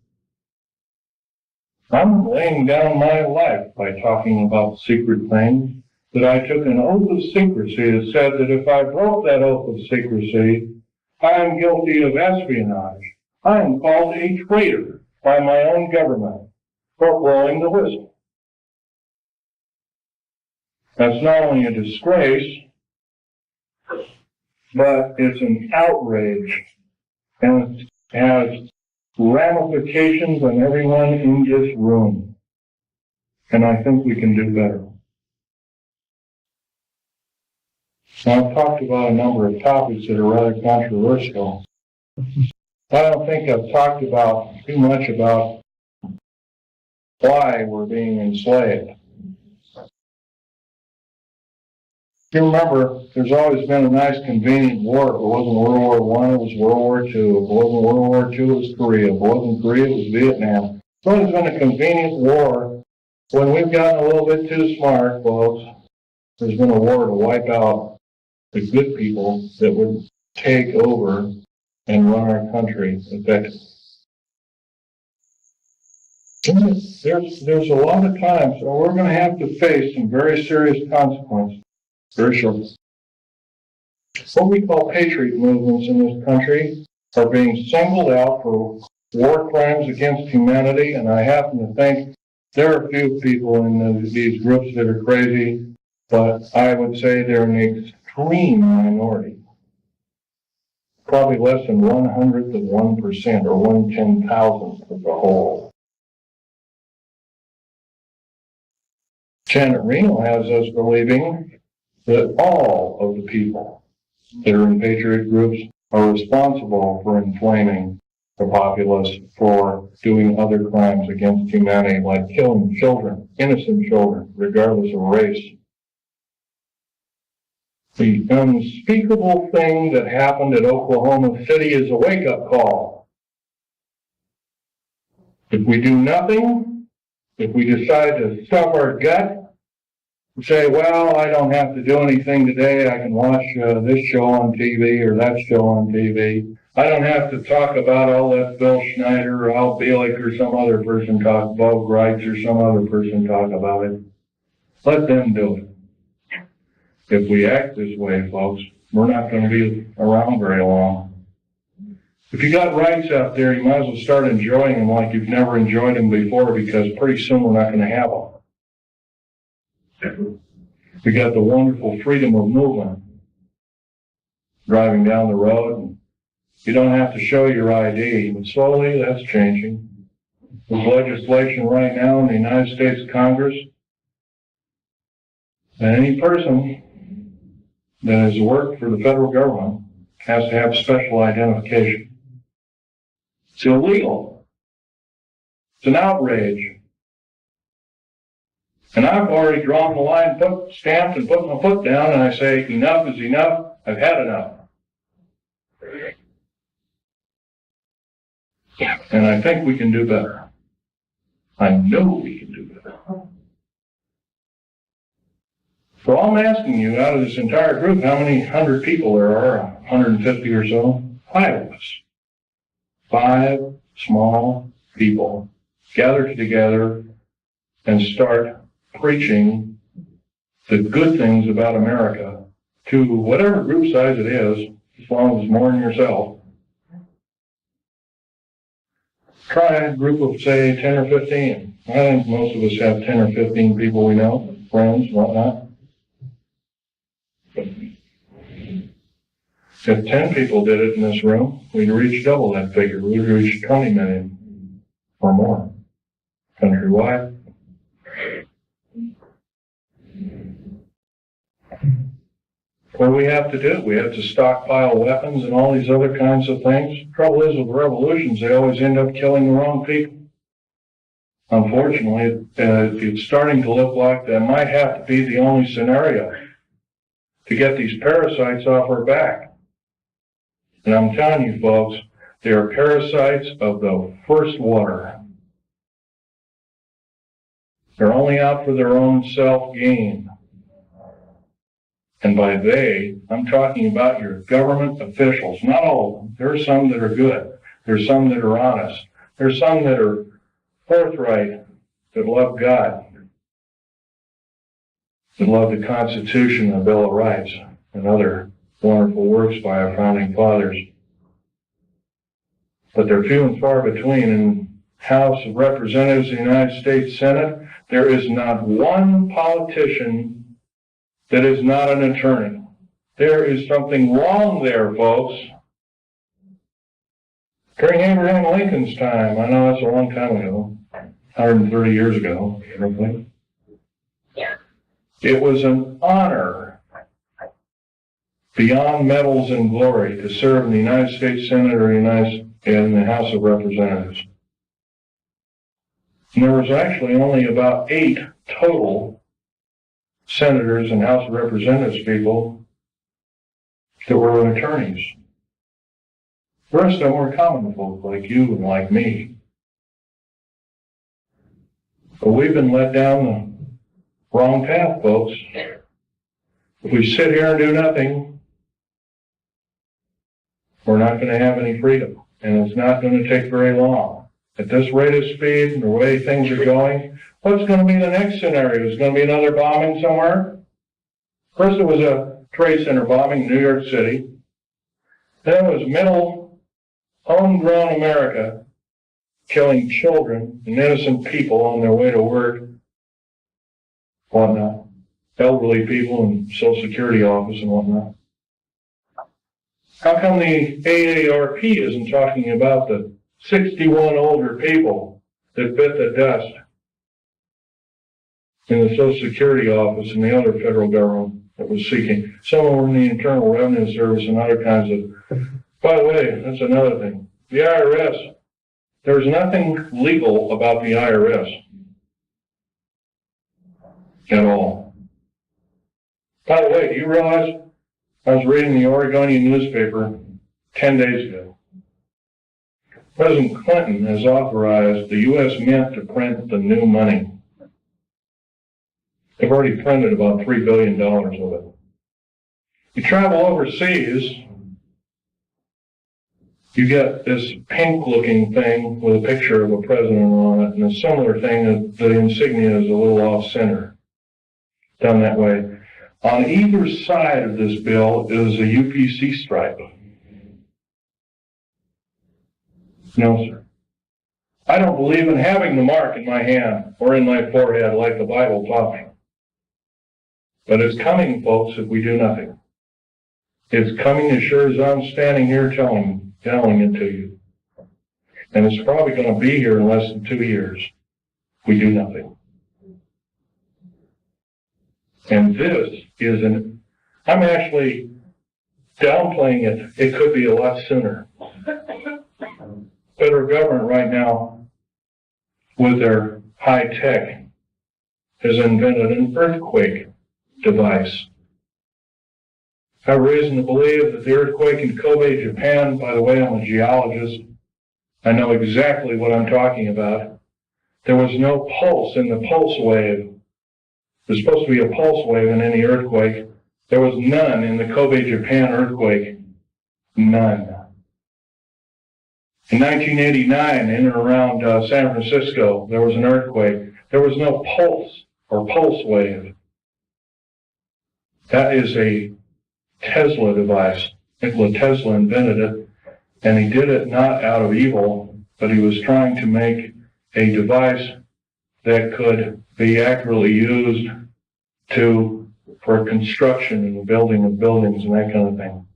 I'm laying down my life by talking about secret things, that I took an oath of secrecy that said that if I broke that oath of secrecy, I am guilty of espionage. I am called a traitor by my own government for blowing the whistle. That's not only a disgrace, but it's an outrage, and it has ramifications on everyone in this room. And I think we can do better. Now, I've talked about a number of topics that are rather controversial. I don't think I've talked about too much about why we're being enslaved. You remember, there's always been a nice convenient war. If it wasn't World War I, it was World War II. If it wasn't World War II, it was Korea. If it wasn't Korea, it was Vietnam. There's always been a convenient war. When we've gotten a little bit too smart, folks, there's been a war to wipe out the good people that would take over and run our country effectively. There's a lot of times where we're going to have to face some very serious consequences. Very short. What we call patriot movements in this country are being singled out for war crimes against humanity, and I happen to think there are a few people in these groups that are crazy, but I would say they're an extreme minority. Probably less than 1/100th of 1% or 1/10,000th of the whole. Janet Reno has us believing that all of the people that are in patriot groups are responsible for inflaming the populace, for doing other crimes against humanity, like killing children, innocent children, regardless of race. The unspeakable thing that happened at Oklahoma City is a wake-up call. If we do nothing, if we decide to stuff our gut, say, well, I don't have to do anything today. I can watch this show on TV or that show on TV. I don't have to talk about, I'll let Bill Schneider or Al Bielek or some other person talk, Bo Greitz or some other person talk about it. Let them do it. If we act this way, folks, we're not going to be around very long. If you got rights out there, you might as well start enjoying them like you've never enjoyed them before, because pretty soon we're not going to have them. We got the wonderful freedom of movement. Driving down the road, you don't have to show your ID, but slowly that's changing. There's legislation right now in the United States Congress that any person that has worked for the federal government has to have special identification. It's illegal. It's an outrage. And I've already drawn the line, stamped and put my foot down, and I say, enough is enough. I've had enough. And I think we can do better. I know we can do better. So I'm asking you, out of this entire group, how many 100 people there are? 150 or so? 5 of us. 5 small people gathered together and start preaching the good things about America to whatever group size it is, as long as it's more than yourself. Try a group of, say, 10 or 15. I think most of us have 10 or 15 people we know, friends, whatnot. If 10 people did it in this room, we'd reach double that figure. We'd reach 20 million or more countrywide. What do we have to do? We have to stockpile weapons and all these other kinds of things. Trouble is with revolutions, they always end up killing the wrong people. Unfortunately, it's starting to look like that might have to be the only scenario to get these parasites off our back. And I'm telling you folks, they are parasites of the first water. They're only out for their own self-gain. And by they, I'm talking about your government officials. Not all of them. There are some that are good. There's some that are honest. There's some that are forthright, that love God, that love the Constitution and the Bill of Rights, and other wonderful works by our founding fathers. But they're few and far between. In House of Representatives of the United States Senate, there is not one politician that is not an attorney. There is something wrong there, folks. During Abraham Lincoln's time, I know that's a long time ago, 130 years ago, roughly, it was an honor beyond medals and glory to serve in the United States Senate or in the House of Representatives. And there was actually only about 8 total senators and House of Representatives people that were attorneys. The rest of them were common folk like you and like me. But we've been led down the wrong path, folks. If we sit here and do nothing, we're not going to have any freedom. And it's not going to take very long. At this rate of speed and the way things are going, what's going to be the next scenario? Is going to be another bombing somewhere? First it was a trade center bombing in New York City. Then it was middle, homegrown America killing children and innocent people on their way to work, whatnot. Elderly people in Social Security office and whatnot. How come the AARP isn't talking about the 61 older people that bit the dust in the Social Security office and the other federal government that was seeking? Some were in the Internal Revenue Service and other kinds of... By the way, that's another thing. The IRS, there's nothing legal about the IRS at all. By the way, do you realize I was reading the Oregonian newspaper 10 days ago. President Clinton has authorized the U.S. Mint to print the new money. They've already printed about $3 billion of it. You travel overseas, you get this pink-looking thing with a picture of a president on it, and a similar thing that the insignia is a little off-center, done that way. On either side of this bill is a UPC stripe. No, sir. I don't believe in having the mark in my hand or in my forehead like the Bible taught me. But it's coming, folks, if we do nothing. It's coming as sure as I'm standing here telling it to you. And it's probably going to be here in less than 2 years if we do nothing. And this is I'm actually downplaying it. It could be a lot sooner. Federal government right now, with their high tech, has invented an earthquake device. I have reason to believe that the earthquake in Kobe, Japan, by the way, I'm a geologist. I know exactly what I'm talking about. There was no pulse in the pulse wave. There's supposed to be a pulse wave in any earthquake. There was none in the Kobe, Japan earthquake. None. In 1989, in and around San Francisco, there was an earthquake. There was no pulse or pulse wave. That is a Tesla device. Nikola Tesla invented it, and he did it not out of evil. but he was trying to make a device that could be accurately used for construction and the building of buildings and that kind of thing.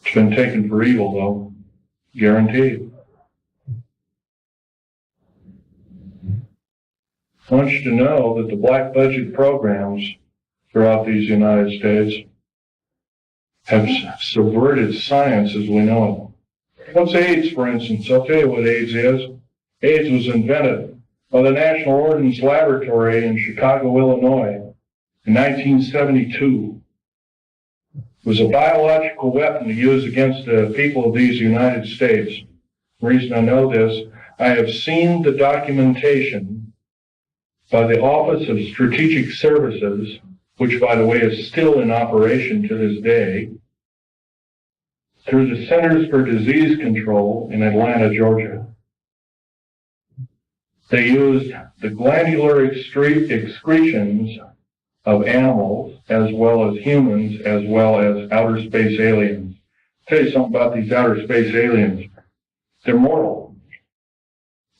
It's been taken for evil, though, guaranteed. I want you to know that the black budget programs throughout these United States have subverted science as we know it. What's AIDS, for instance? I'll tell you what AIDS is. AIDS was invented by the National Ordnance Laboratory in Chicago, Illinois in 1972. It was a biological weapon to use against the people of these United States. The reason I know this, I have seen the documentation by the Office of Strategic Services, which, by the way, is still in operation to this day, through the Centers for Disease Control in Atlanta, Georgia. They used the glandular excretions of animals, as well as humans, as well as outer space aliens. I'll tell you something about these outer space aliens. They're mortal.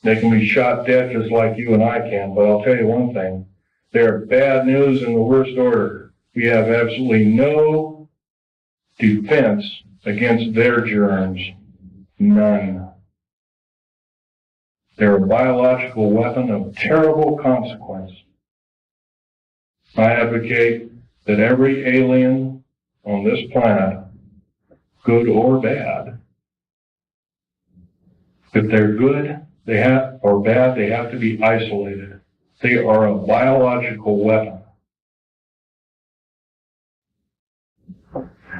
They can be shot dead just like you and I can, but I'll tell you one thing. They're bad news in the worst order. We have absolutely no defense against their germs. None. They're a biological weapon of terrible consequence. I advocate that every alien on this planet, good or bad, if they're good, or bad, they have to be isolated. They are a biological weapon.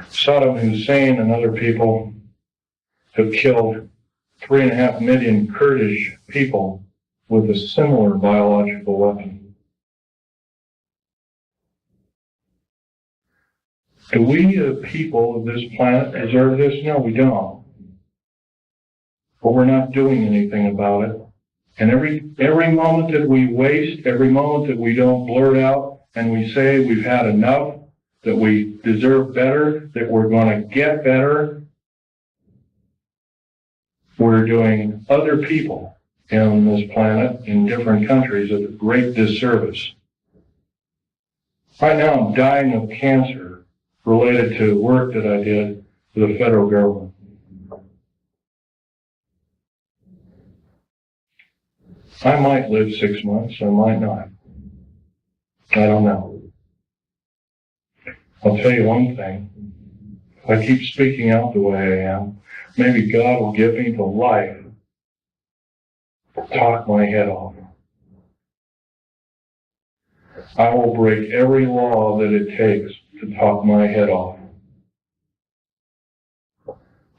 Saddam Hussein and other people have killed 3.5 million Kurdish people with a similar biological weapon. Do we, the people of this planet, deserve this? No, we don't. But we're not doing anything about it. And every moment that we waste, every moment that we don't blurt out and we say we've had enough, that we deserve better, that we're going to get better, we're doing other people on this planet in different countries a great disservice. Right now I'm dying of cancer related to work that I did for the federal government. I might live 6 months, I might not. I don't know. I'll tell you one thing. If I keep speaking out the way I am, maybe God will give me the life to talk my head off. I will break every law that it takes to talk my head off.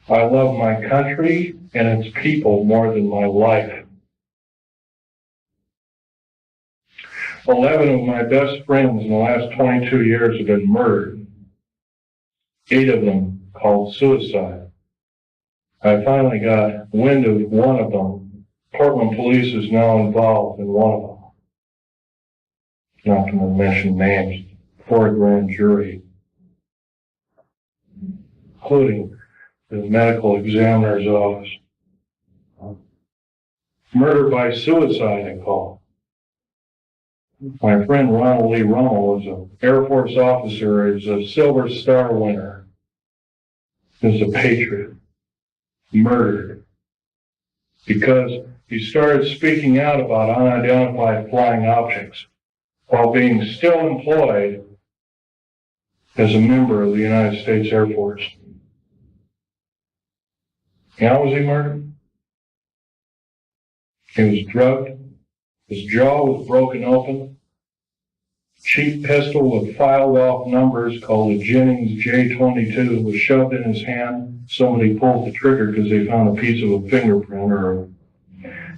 I love my country and its people more than my life. 11 of my best friends in the last 22 years have been murdered. 8 of them called suicide. I finally got wind of one of them. Portland police is now involved in one of them. Not going to mention names, before a grand jury, including the medical examiner's office. Murder by suicide, they call it. My friend Ronald Lee Rummel was an Air Force officer, is a Silver Star winner, is a patriot, murdered because he started speaking out about unidentified flying objects while being still employed as a member of the United States Air Force. How was he murdered? He was drugged. His jaw was broken open. Cheap pistol with filed off numbers called a Jennings J22 was shoved in his hand. Somebody pulled the trigger because they found a piece of a fingerprint or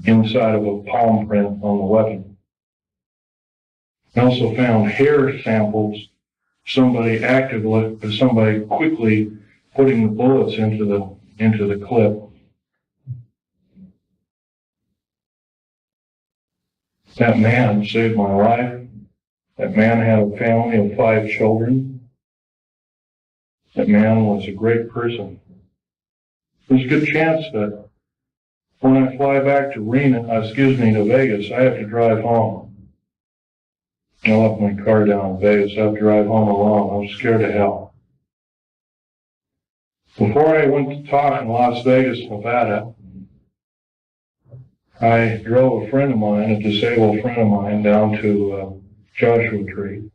inside of a palm print on the weapon. They also found hair samples, somebody quickly putting the bullets into the clip. That man saved my life. That man had a family of 5 children. That man was a great person. There's a good chance that When I fly back to to Vegas, I have to drive home. I left my car down in Vegas. I have to drive home alone. I'm scared to hell. Before I went to talk in Las Vegas, Nevada, I drove a friend of mine, a disabled friend of mine, down to Joshua Tree.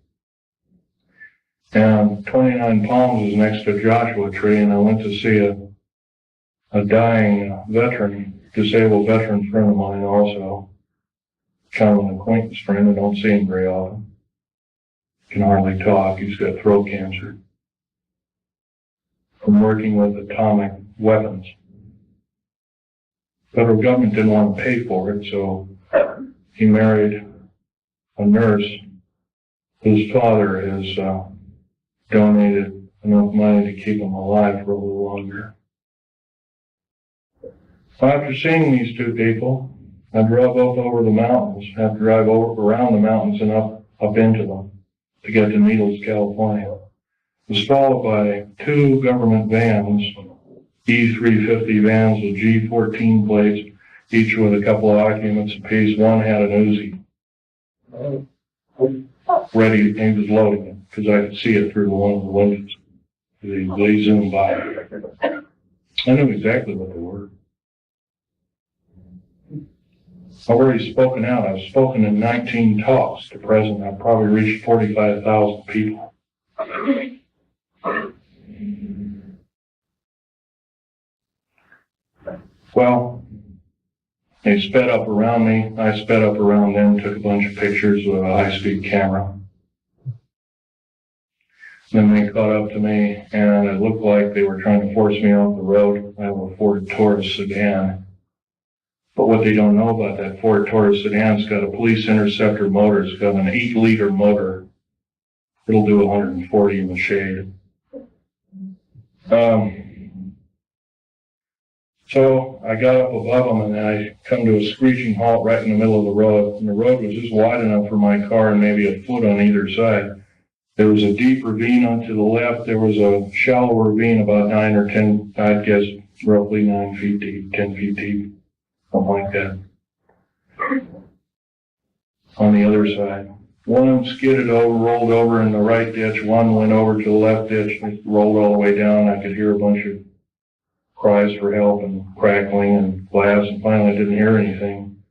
And 29 Palms is next to Joshua Tree, and I went to see a dying veteran, disabled veteran friend of mine also. Kind of an acquaintance friend. I don't see him very often. Can hardly talk. He's got throat cancer from working with atomic weapons. Federal government didn't want to pay for it, so he married a nurse whose father has donated enough money to keep him alive for a little longer. After seeing these two people, I drove up over the mountains. I have to drive around the mountains and up into them to get to Needles, California. It was followed by two government vans, E350 vans with G14 plates, each with a couple of occupants apiece. One had an Uzi ready. He was loading it because I could see it through one of the windows. They zoomed by. I knew exactly what they were. I've already spoken out. I've spoken in 19 talks to present. I've probably reached 45,000 people. Well, they sped up around me. I sped up around them, took a bunch of pictures with a high-speed camera. Then they caught up to me, and it looked like they were trying to force me off the road. I have a Ford Taurus sedan. But what they don't know about that Ford Taurus sedan's got a police interceptor motor. It's got an 8-liter motor. It'll do 140 in the shade. So I got up above them, and then I come to a screeching halt right in the middle of the road. And the road was just wide enough for my car and maybe a foot on either side. There was a deep ravine on to the left. There was a shallow ravine about 9 or 10, I'd guess roughly 9 feet deep, 10 feet deep, something like that. On the other side. One skidded over, rolled over in the right ditch. One went over to the left ditch and rolled all the way down. I could hear a bunch of cries for help and crackling and glass, and finally I didn't hear anything.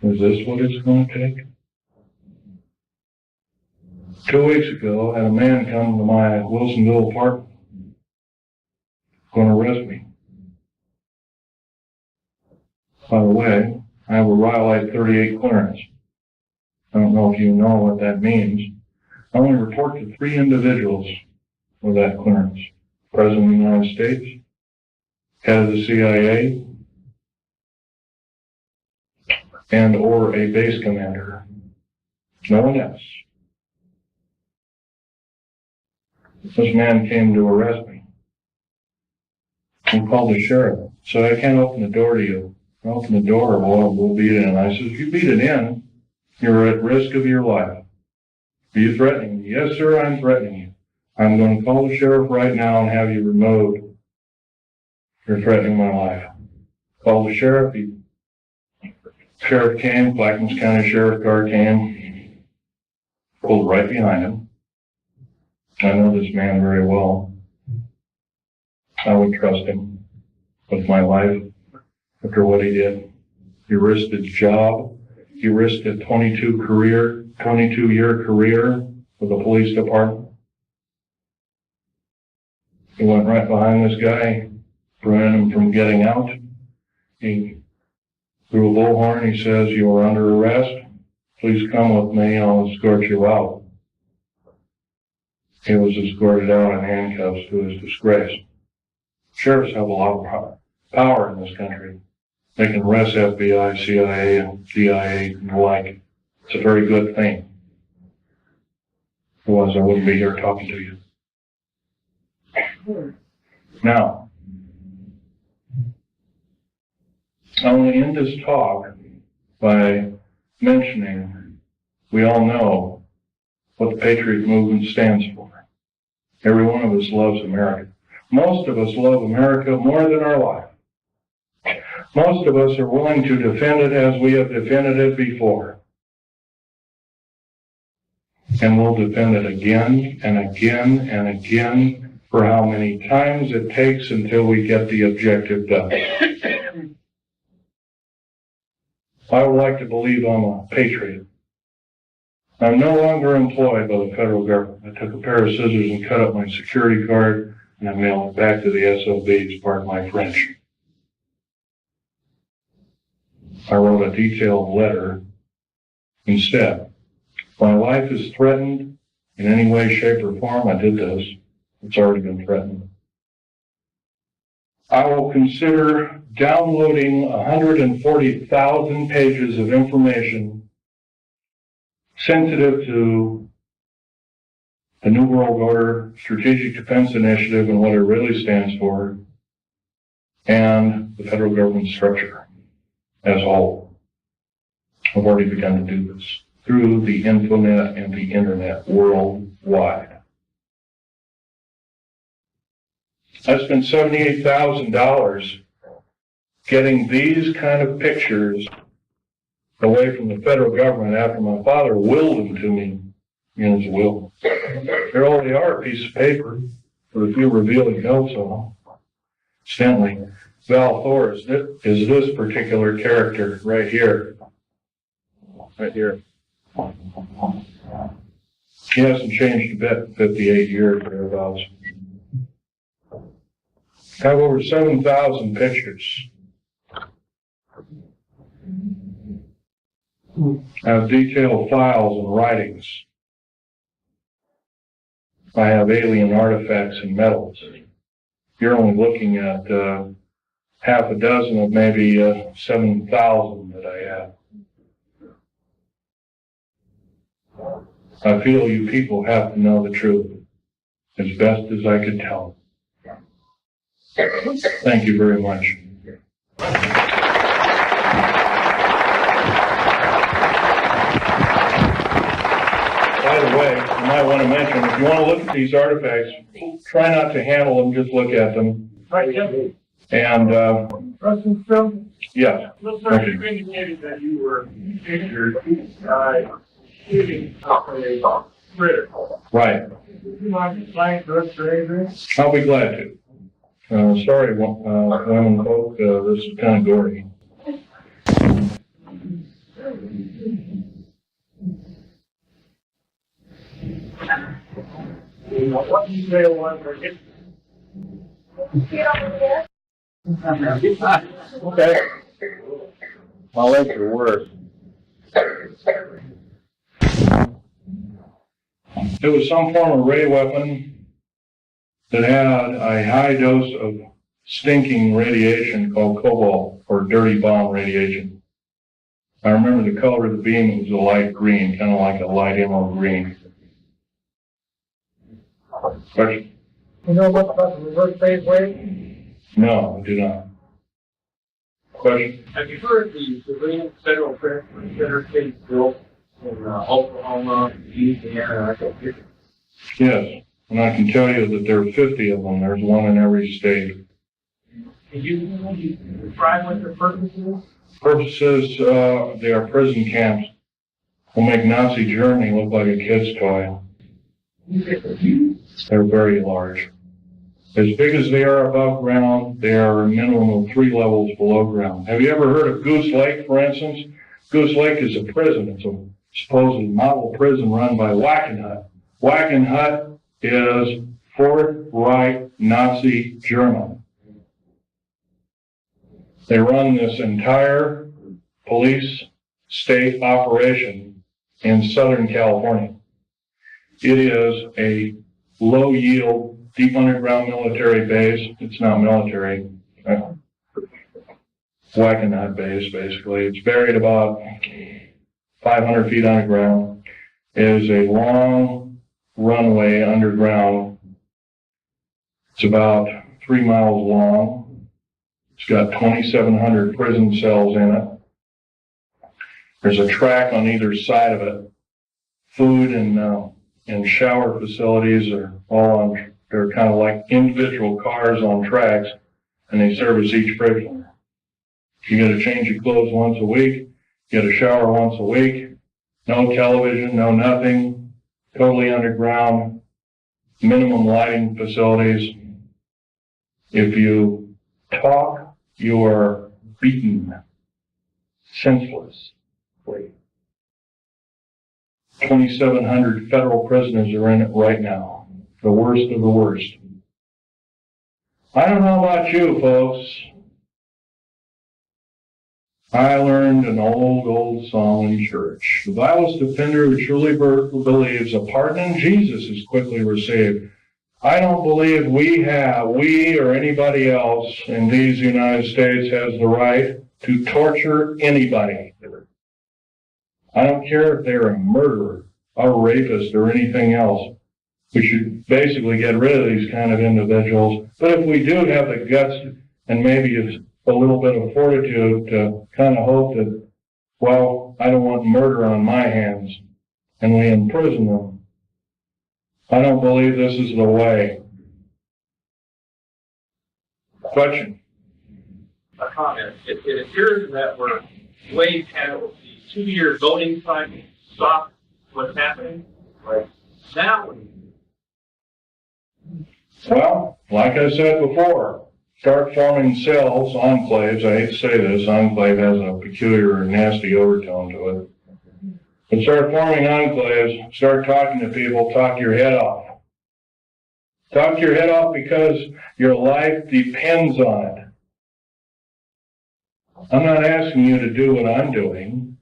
Is this what it's going to take? 2 weeks ago, I had a man come to my Wilsonville apartment, going to arrest me. By the way, I have a Rhyolite 38 clearance. I don't know if you know what that means. I only report to 3 individuals with that clearance. President of the United States, head of the CIA, and or a base commander. No one else. This man came to arrest me. He called the sheriff. Said, I can't open the door to you. I opened the door, well, we'll beat it in. I said, if you beat it in, you're at risk of your life. Are you threatening me? Yes, sir, I'm threatening you. I'm going to call the sheriff right now and have you removed. You're threatening my life. Call the sheriff. Sheriff came, Plaquemines County Sheriff car came, pulled right behind him. I know this man very well. I would trust him with my life after what he did. He risked his job. He risked a 22-year career with the police department. He went right behind this guy, prevented him from getting out. He threw a bullhorn. He says, you are under arrest. Please come with me. I'll escort you out. He was escorted out in handcuffs to his disgrace. Sheriffs have a lot of power in this country. They can arrest FBI, CIA, and DIA and the like. It's a very good thing. Otherwise, I wouldn't be here talking to you. Now, I only end this talk by mentioning we all know what the Patriot Movement stands for. Every one of us loves America. Most of us love America more than our life. Most of us are willing to defend it as we have defended it before. And we'll defend it again and again and again for how many times it takes until we get the objective done. I would like to believe I'm a patriot. I'm no longer employed by the federal government. I took a pair of scissors and cut up my security card, and I mailed it back to the SOBs, pardon my French. I wrote a detailed letter instead. If my life is threatened in any way, shape, or form, I did this. It's already been threatened. I will consider downloading 140,000 pages of information sensitive to the New World Order, Strategic Defense Initiative, and what it really stands for, and the federal government structure as a whole. I've already begun to do this through the Infonet and the Internet worldwide. I spent $78,000 getting these kind of pictures away from the federal government after my father willed them to me in his will. Here all they are, a piece of paper with a few revealing notes on them. Incidentally, Val Thor is this particular character right here. Right here. He hasn't changed a bit in 58 years thereabouts. I have over 7,000 pictures. I have detailed files and writings. I have alien artifacts and metals. You're only looking at half a dozen of maybe 7,000 that I have. I feel you people have to know the truth as best as I could tell. Thank you very much. By the way, you might want to mention, if you want to look at these artifacts, try not to handle them, just look at them. Right, Jim. And, Russell Phil? yeah. Looks like you indicated that you were injured by shooting a critter. Right. Would you mind explaining to us your injury? I'll be glad to. Sorry, women folk, this is kind of gory. What detail was there? Okay. My legs are worse. It was some form of ray weapon that had a high dose of stinking radiation called cobalt, or dirty bomb radiation. I remember the color of the beam, it was a light green, kind of like a light emerald green. Question? You know what about the reverse phase wave? No, I do not. Question? Have you heard the civilian federal transfer center case built in Oklahoma, Louisiana? Yes, and I can tell you that there are 50 of them. There's one in every state. Can you describe what their purpose is? Purposes, they are prison camps. Will make Nazi Germany look like a kid's toy. They're very large. As big as they are above ground, they are a minimum of 3 levels below ground. Have you ever heard of Goose Lake, for instance? Goose Lake is a prison. It's a supposed model prison run by Wackenhut. Wackenhut is Fourth Reich Nazi German. They run this entire police state operation in Southern California. It is a low-yield, deep underground military base. It's not military. Wackenhut base, basically. It's buried about 500 feet underground. It is a long runway underground. It's about 3 miles long. It's got 2,700 prison cells in it. There's a track on either side of it. Food and shower facilities are all on, they're kind of like individual cars on tracks, and they service each prisoner. You gotta change your clothes once a week, get a shower once a week, no television, no nothing, totally underground, minimum lighting facilities. If you talk, you are beaten senselessly. 2,700 federal prisoners are in it right now. The worst of the worst. I don't know about you, folks. I learned an old song in church. The Bible's defender who truly believes a pardon in Jesus is quickly received. I don't believe we or anybody else in these United States has the right to torture anybody. I don't care if they're a murderer, a rapist, or anything else. We should basically get rid of these kind of individuals. But if we do have the guts and maybe a little bit of fortitude to kind of hope that, well, I don't want murder on my hands, and we imprison them, I don't believe this is the way. Question? A comment. It appears that we're way past the 2-year voting cycle. Stop what's happening right now. Well, like I said before, start forming cells, enclaves. I hate to say this, enclave has a peculiar, nasty overtone to it. But start forming enclaves, start talking to people, talk your head off. Talk your head off because your life depends on it. I'm not asking you to do what I'm doing.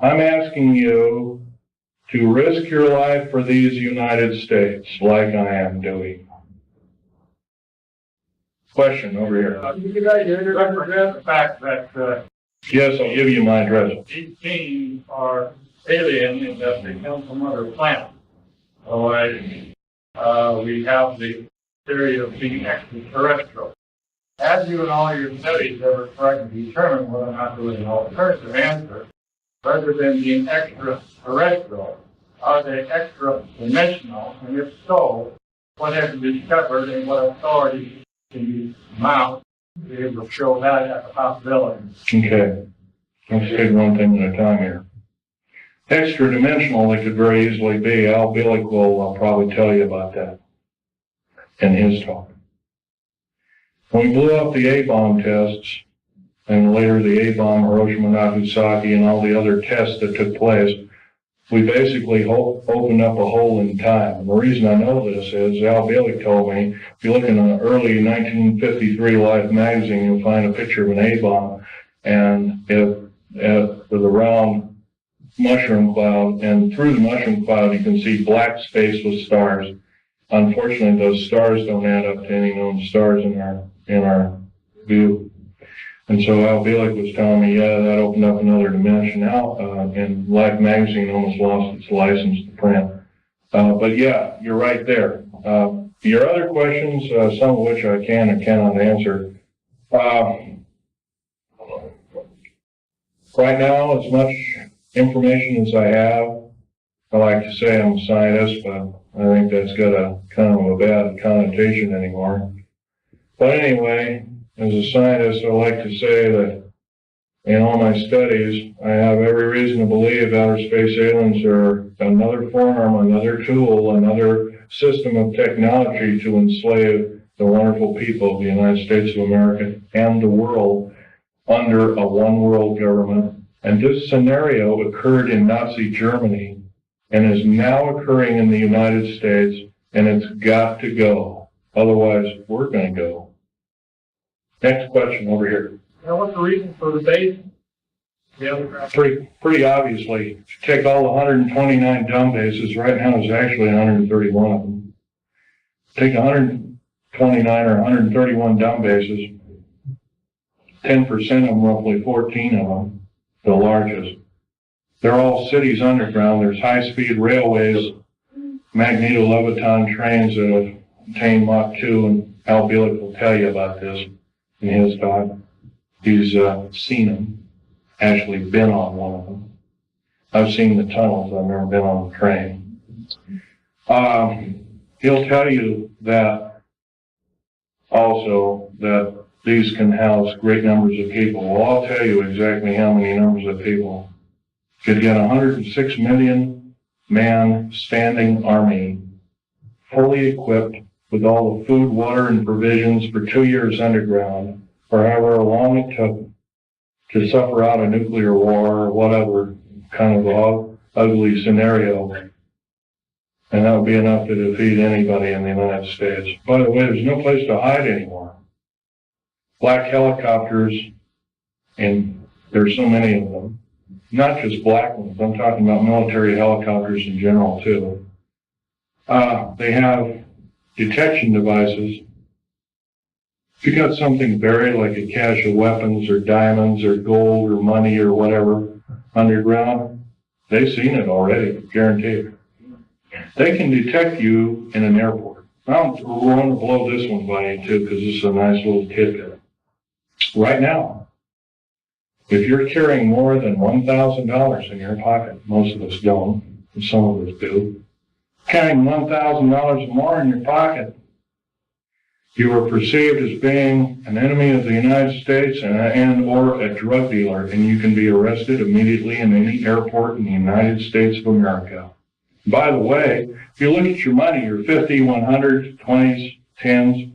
I'm asking you to risk your life for these United States like I am doing. Question over here. You guys represent the fact that Yes, I'll give you my address. these beings are alien in that they come from other planets. So we have the theory of being extraterrestrial. Have you in all your studies ever tried to determine whether or not there was an alternative answer rather than being extraterrestrial? Are they extra-dimensional? And if so, what have you discovered and what authority can you mount to be able to show that as a possibility? Okay. Let's take one thing at a time here. Extra-dimensional, they could very easily be. Al Billick will probably tell you about that in his talk. When we blew up the A-bomb tests, and later the A-bomb, Hiroshima, Nagasaki, and all the other tests that took place, we basically opened up a hole in time. And the reason I know this is Al Billick told me, if you look in an early 1953 Life magazine, you'll find a picture of an A-bomb, and with a round mushroom cloud, and through the mushroom cloud you can see black space with stars. Unfortunately, those stars don't add up to any known stars in our view. And so Al Billick was telling me, yeah, that opened up another dimension. Now, and Life magazine almost lost its license to print. But yeah, you're right there. Your other questions, some of which I can or cannot answer. Right now, as much information as I have, I like to say I'm a scientist, but I think that's got a kind of a bad connotation anymore. But anyway, as a scientist, I like to say that in all my studies, I have every reason to believe outer space aliens are another form, another tool, another system of technology to enslave the wonderful people of the United States of America and the world under a one-world government. And this scenario occurred in Nazi Germany and is now occurring in the United States, and it's got to go. Otherwise, we're going to go. Next question over here. Now, what's the reason for the base? Pretty obviously, if you take all the 129 dumb bases, right now there's actually 131 of them. Take 129 or 131 dumb bases, 10% of them, roughly 14 of them, the largest. They're all cities underground. There's high-speed railways, magneto-leviton trains that have attained Mach 2, and Al Billick will tell you about this in his talk. He's seen them, actually been on one of them. I've seen the tunnels, I've never been on the train. He'll tell you that also that these can house great numbers of people. Well, I'll tell you exactly how many numbers of people. Could get 106 million man standing army, fully equipped with all the food, water, and provisions for 2 years underground, or however long it took to suffer out a nuclear war or whatever kind of ugly scenario. And that would be enough to defeat anybody in the United States. By the way, there's no place to hide anymore. Black helicopters, and there's so many of them, not just black ones, I'm talking about military helicopters in general too. They have detection devices. If you got something buried like a cache of weapons or diamonds or gold or money or whatever underground, they've seen it already, guaranteed. They can detect you in an airport. I want to blow this one by you too, because this is a nice little tidbit. Right now, if you're carrying more than $1,000 in your pocket, most of us don't, and some of us do, carrying $1,000 or more in your pocket, you are perceived as being an enemy of the United States and or a drug dealer, and you can be arrested immediately in any airport in the United States of America. By the way, if you look at your money, your 50, 100, 20s, 10s,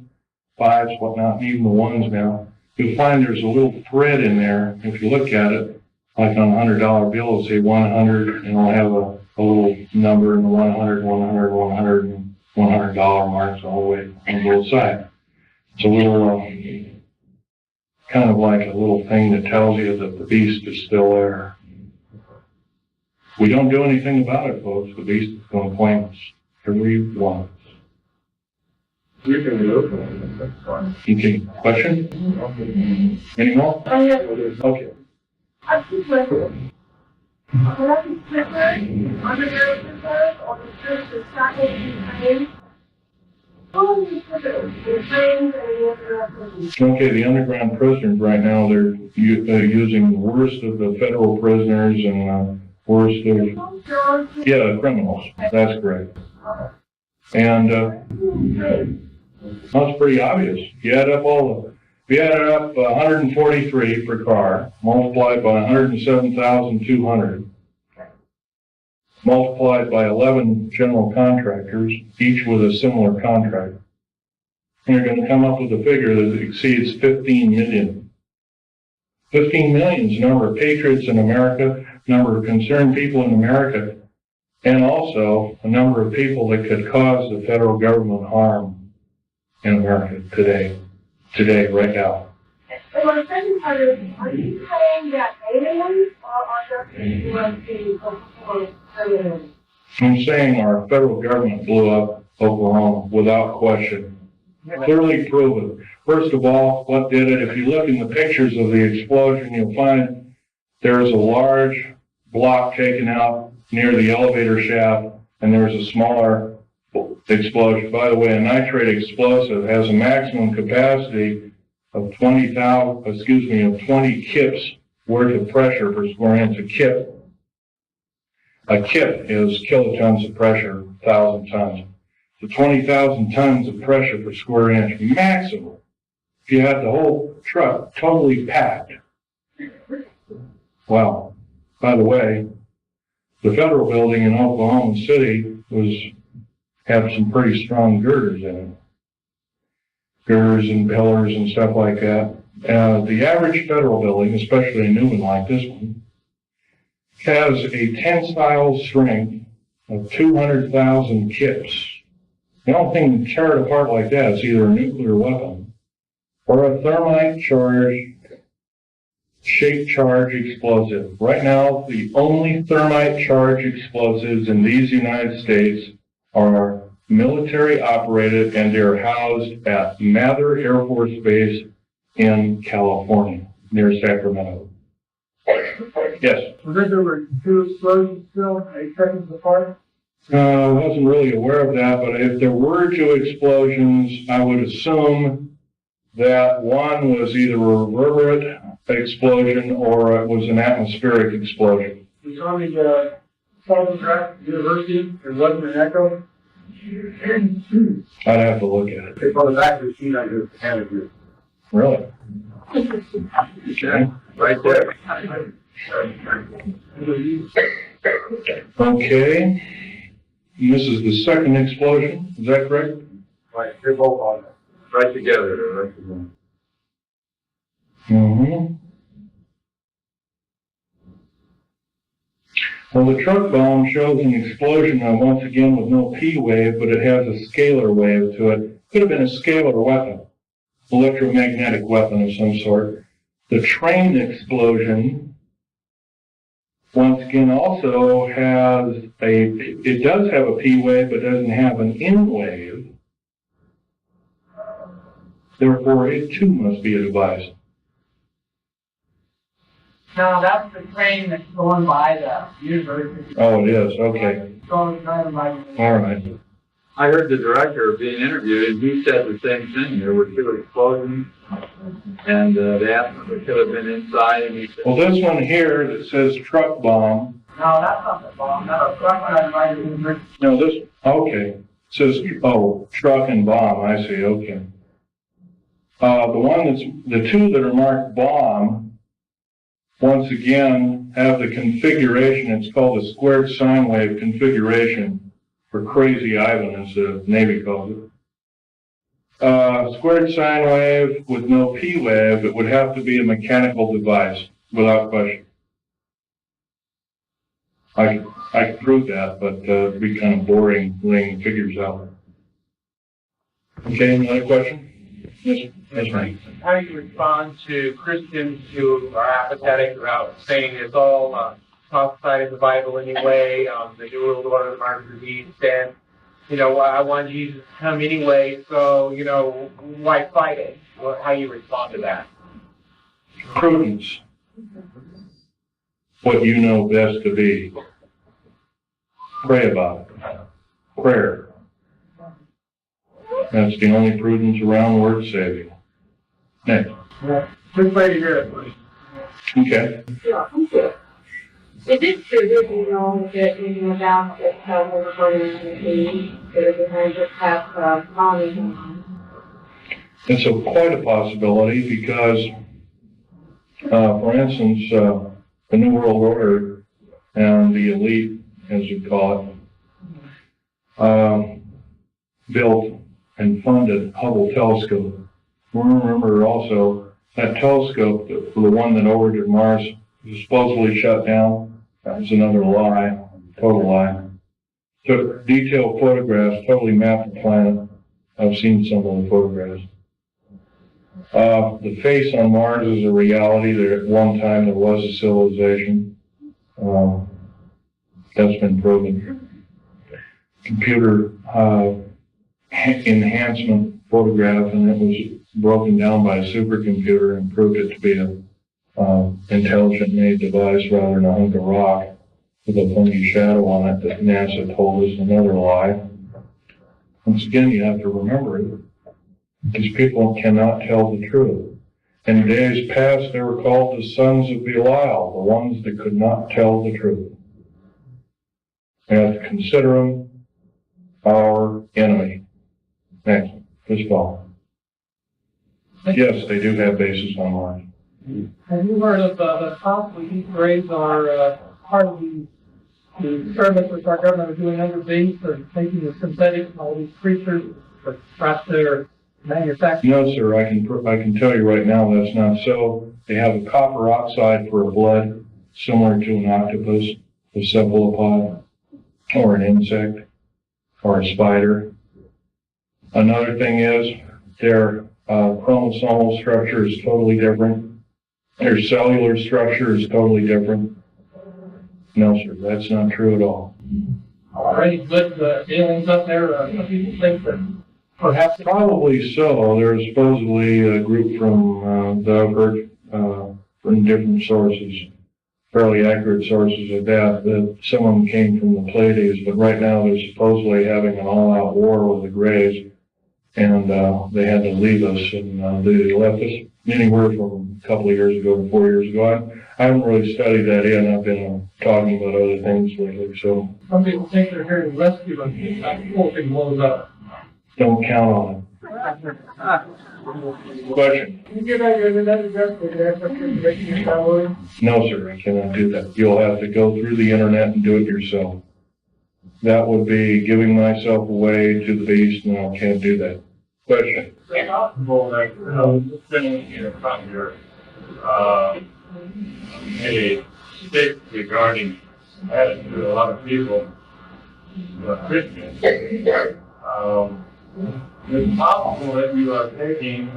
5s, whatnot, and even the ones now, you'll find there's a little thread in there. If you look at it, like on a $100 bill, it'll say 100, and it'll have a little number in the 100, 100, 100, and $100 marks all the way on both sides. It's a little, kind of like a little thing that tells you that the beast is still there. We don't do anything about it, folks. The beast is going to claim us. Every one of us. You can look at it, that's fine. Okay, question? Any more? Okay. I keep listening. Would I be quicker on the very preserve or the church is not going to be trained? Who would be quicker? The trained and the underground prisoners? Okay, the underground prisoners right now, they're using the worst of the federal prisoners and worst of, yeah, criminals. That's correct. And that's pretty obvious. You add up we added up 143 per car, multiplied by 107,200, multiplied by 11 general contractors, each with a similar contract. And you're going to come up with a figure that exceeds 15 million. 15 million is the number of patriots in America, number of concerned people in America, and also a number of people that could cause the federal government harm in America today, right now. And my second part is, are you saying that aliens or are just UHD for aliens? I'm saying our federal government blew up Oklahoma without question. Clearly proven. First of all, what did it? If you look in the pictures of the explosion, you'll find there's a large block taken out near the elevator shaft, and there's a smaller explosion. By the way, a nitrate explosive has a maximum capacity of 20 kips worth of pressure per square inch. A kip is kilotons of pressure, 1,000 tons. So 20,000 tons of pressure per square inch, maximum. If you had the whole truck totally packed. Wow. By the way, the federal building in Oklahoma City had some pretty strong girders in it. Girders and pillars and stuff like that. The average federal building, especially a new one like this one, has a tensile strength of 200,000 kips. The only thing to tear it apart like that is either a nuclear weapon or a thermite shaped charge explosive. Right now, the only thermite charge explosives in these United States are military operated, and they're housed at Mather Air Force Base in California, near Sacramento. Yes? Was there were two explosions still, 8 seconds apart? I wasn't really aware of that, but if there were 2 explosions, I would assume that one was either a reverberant explosion or it was an atmospheric explosion. You saw the Southern Draft University, there wasn't an echo? I'd have to look at it. They call it back to the sheet I just handed you. Really? Okay. Right there. Okay. And this is the second explosion, is that correct? Right, they're both on it. Right together. Mm-hmm. Well, the truck bomb shows an explosion, once again with no P wave, but it has a scalar wave to it. Could have been a scalar weapon, electromagnetic weapon of some sort. The train explosion, once again, also has it does have a P wave, but doesn't have an N wave. Therefore, it too must be a device. No, that's the train that's going by the university. Oh, it is, okay. Going kind of by. All right. I heard the director being interviewed, and he said the same thing. There were two explosions, and they asked him if it could have been inside, and he said, Well, this one here that says truck bomb. No, that's not the bomb. That's a truck going by the university. No, this, okay. It says, oh, truck and bomb, I see, okay. The two that are marked bomb, once again, have the configuration, it's called a squared sine wave configuration, for Crazy Ivan, as the Navy calls it. Squared sine wave with no P wave, it would have to be a mechanical device, without question. I could prove that, but it'd be kind of boring laying figures out. Okay, another question? Yes, ma'am. How do you respond to Christians who are apathetic about saying it's all prophesied in the Bible anyway, the New World Order, the Mark of the Beast, and, I want Jesus to come anyway, so, why fight it? How do you respond to that? Prudence. What you know best to be. Pray about it. Prayer. That's the only prudence around worth saving. Next. just wait to hear it, please. Okay. Yeah, thank you. Is it true that you know that you about that we're going to be that just have colonies on? It's quite a possibility because, for instance, the New World Order and the elite, as we call it, built and funded Hubble telescope. Remember also that telescope, the one that orbited Mars, was supposedly shut down. That was another lie, total lie. Took detailed photographs, totally mapped the planet. I've seen some of the photographs. The face on Mars is a reality. There, at one time, there was a civilization. That's been proven. Computer enhancement photograph, and it was broken down by a supercomputer and proved it to be a intelligent-made device rather than a hunk of rock with a funky shadow on it that NASA told us another lie. Once again, you have to remember it. These people cannot tell the truth. In days past, they were called the sons of Belial, the ones that could not tell the truth. We have to consider them our enemy. Next, this fall. Yes, they do have bases on Mars. Have you heard of the possibly these rays are part of the experiments which our government are doing under base of taking the synthetic and all these creatures for perhaps their manufacturing? No, sir, I can tell you right now that's not so. They have a copper oxide for a blood, similar to an octopus, a cephalopod, or an insect, or a spider. Another thing is their chromosomal structure is totally different. Their cellular structure is totally different. No, sir, that's not true at all. Already put aliens up there. Some people think that perhaps Probably so. There's supposedly a group from that I've heard from different sources, fairly accurate sources of that some of them came from the Pleiades, but right now they're supposedly having an all-out war with the Greys, and they had to leave us, and they left us anywhere from a couple of years ago to 4 years ago. I haven't really studied that in. I've been talking about other things lately, so some people think they're here to rescue us. That whole thing blows up. don't count on it. Question? Can you give out your internet address for the information you're downloading? No, sir, I cannot do that. You'll have to go through the internet and do it yourself. That would be giving myself away to the beast, and I can't do that. Question? It's possible that, sitting in front of your, a stick regarding attitude of a lot of people who are Christians. It's possible that you are taking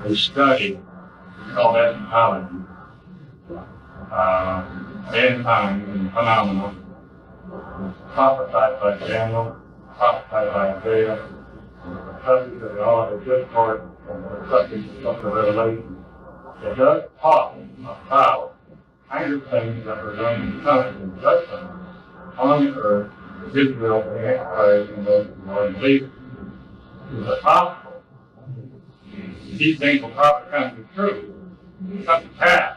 a study called eschatology, end times and phenomena, prophesied by Daniel, prophesied by Isaiah, the subject of the Olivet Discourse, and the subject of the Revelation. It does talk about kind of things that are going to come in judgment on the earth, Israel, the Antichrist, and those who are believers. Is it possible? These things will probably come to truth, come to pass.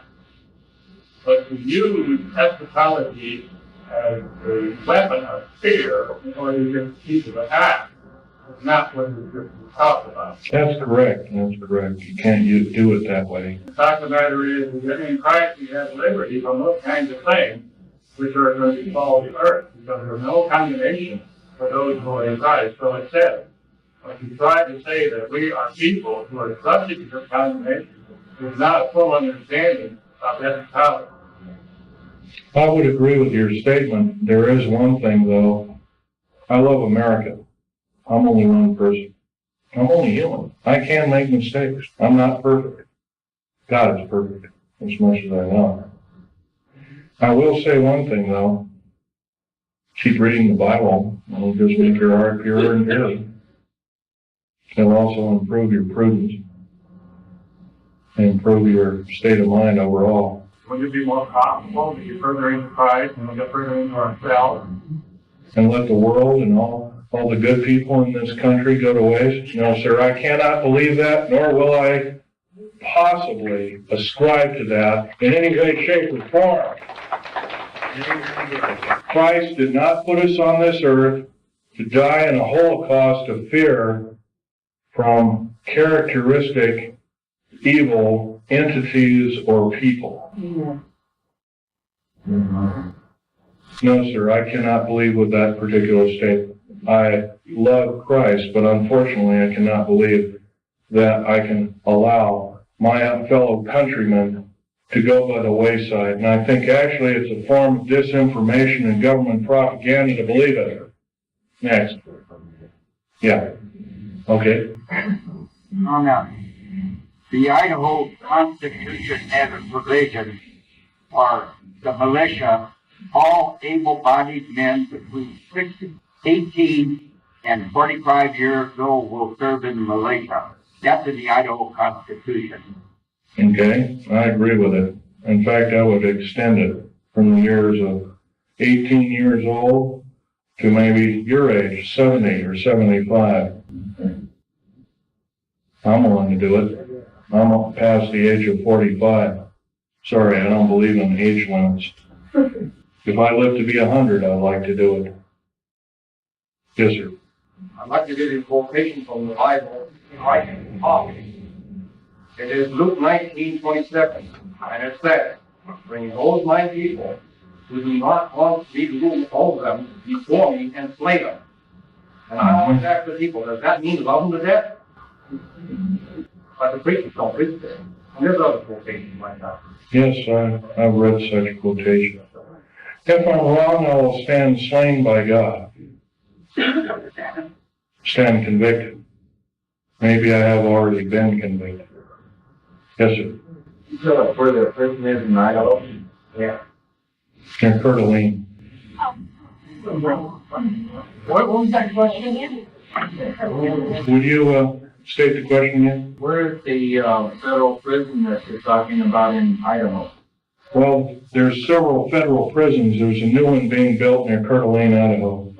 But to use eschatology as a weapon of fear in order to get people to act is not what the scripture talks about. That's correct. That's correct. You can't do it that way. The fact of the matter is that in Christ we have liberty from those kinds of things which are going to befall the earth, because there is no condemnation for those who are in Christ. So it says, if you try to say that we are people who are subject to condemnation, there's not a full understanding of eschatology. I would agree with your statement. There is one thing, though. I love America. I'm only one person. I'm only human. I can make mistakes. I'm not perfect. God is perfect, as much as I know. I will say one thing, though. Keep reading the Bible. It'll just make your heart purer and good. It'll also improve your prudence and improve your state of mind overall. Would it be more profitable to get further into Christ and to get further into ourselves? And let the world and all the good people in this country go to waste? No, sir, I cannot believe that, nor will I possibly ascribe to that in any way, shape, or form. Christ did not put us on this earth to die in a holocaust of fear from characteristic evil entities or people. No, sir, I cannot believe with that particular statement. I love Christ, but unfortunately I cannot believe that I can allow my fellow countrymen to go by the wayside. And I think actually it's a form of disinformation and government propaganda to believe it. Next. Yeah. Okay. On the Idaho Constitution has a provision for the militia, all able-bodied men between 18 and 45 years old will serve in the militia. That's in the Idaho Constitution. Okay, I agree with it. In fact, I would extend it from the years of 18 years old to maybe your age, 70 or 75. I'm willing to do it. I'm past the age of 45. Sorry, I don't believe in age limits. If I live to be 100, I'd like to do it. Yes, sir. I'd like to give you a quotation from the Bible, right in talking. It is Luke 19:27, and it says, "Bring those my people who do not want me to rule over them before me and slay them." And I always ask the people, does that mean love them to death? But the preachers don't preach that. And there's other quotations like that. Yes, I've read such quotations. If I'm wrong, I will stand slain by God. Stand convicted. Maybe I have already been convicted. Yes, sir. You know where the prison is in Idaho? Yeah. Near Coeur What was that question? Would you state the question again? Where is the federal prison that you're talking about in Idaho? Well, there's several federal prisons. There's a new one being built near Coeur d'Alene, Idaho.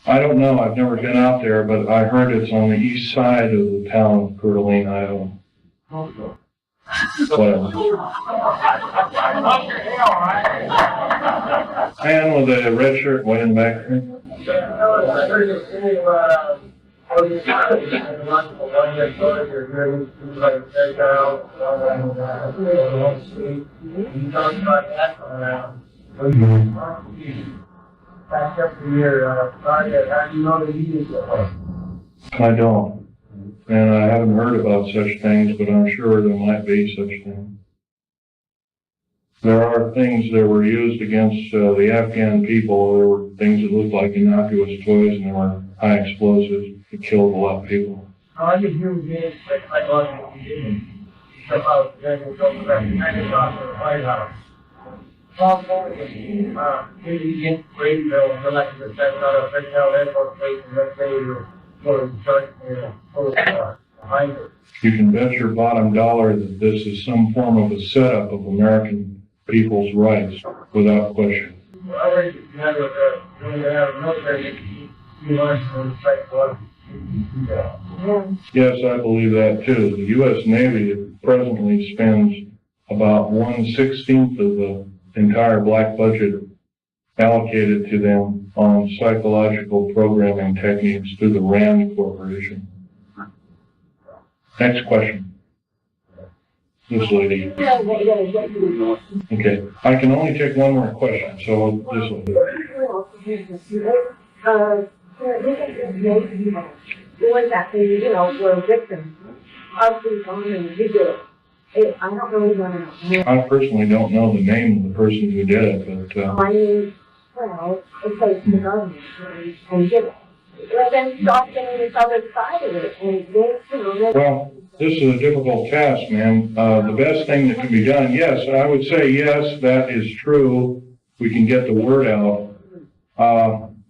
I don't know. I've never been out there, but I heard it's on the east side of the town of Coeur d'Alene, Idaho. Whatever. Man with a red shirt way in the back there. Back up to your target, how do you know the heat is away? I don't. And I haven't heard about such things, but I'm sure there might be such things. There are things that were used against the Afghan people. There were things that looked like innocuous toys, and there were high explosives that killed a lot of people. I just human beings like what we did. Step out, then we'll go back to the White House. Maybe in Greenville, and like to set out a Bechtel airport place, and let's say you're for the church, behind it. You can bet your bottom dollar that this is some form of a setup of American people's rights, without question. I think you have when you have a military, you learn to respect what. Yes, I believe that too. The U.S. Navy presently spends about 1/16 of the entire black budget allocated to them on psychological programming techniques through the RAND Corporation. Next question. This lady. Okay, I can only take one more question, so this lady. The ones that were victims of these bombings, we did it. I don't really want to know. I personally don't know the name of the person who did it, but I mean, well, it takes the government and did it. Let them stop getting this other side of it, and they, well, this is a difficult task, man. The best thing that can be done, yes, I would say yes, that is true. We can get the word out.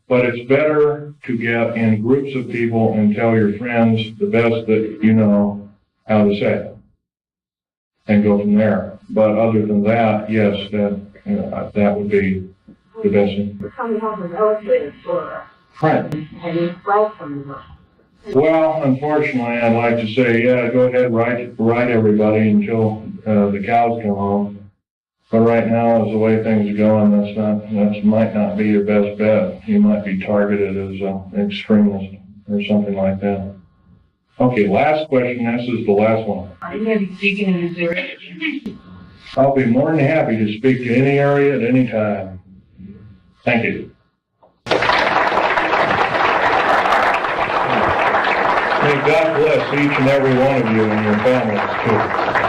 But it's better to get in groups of people and tell your friends the best that you know how to say it. And go from there. But other than that, yes, that would be the best thing. Right. Well, unfortunately, I'd like to say, yeah, go ahead, write everybody until the cows come home. But right now, as the way things are going, that might not be your best bet. You might be targeted as an extremist or something like that. Okay, last question. This is the last one. I'm going to be speaking in this area. I'll be more than happy to speak to any area at any time. Thank you. May God bless each and every one of you and your families, too.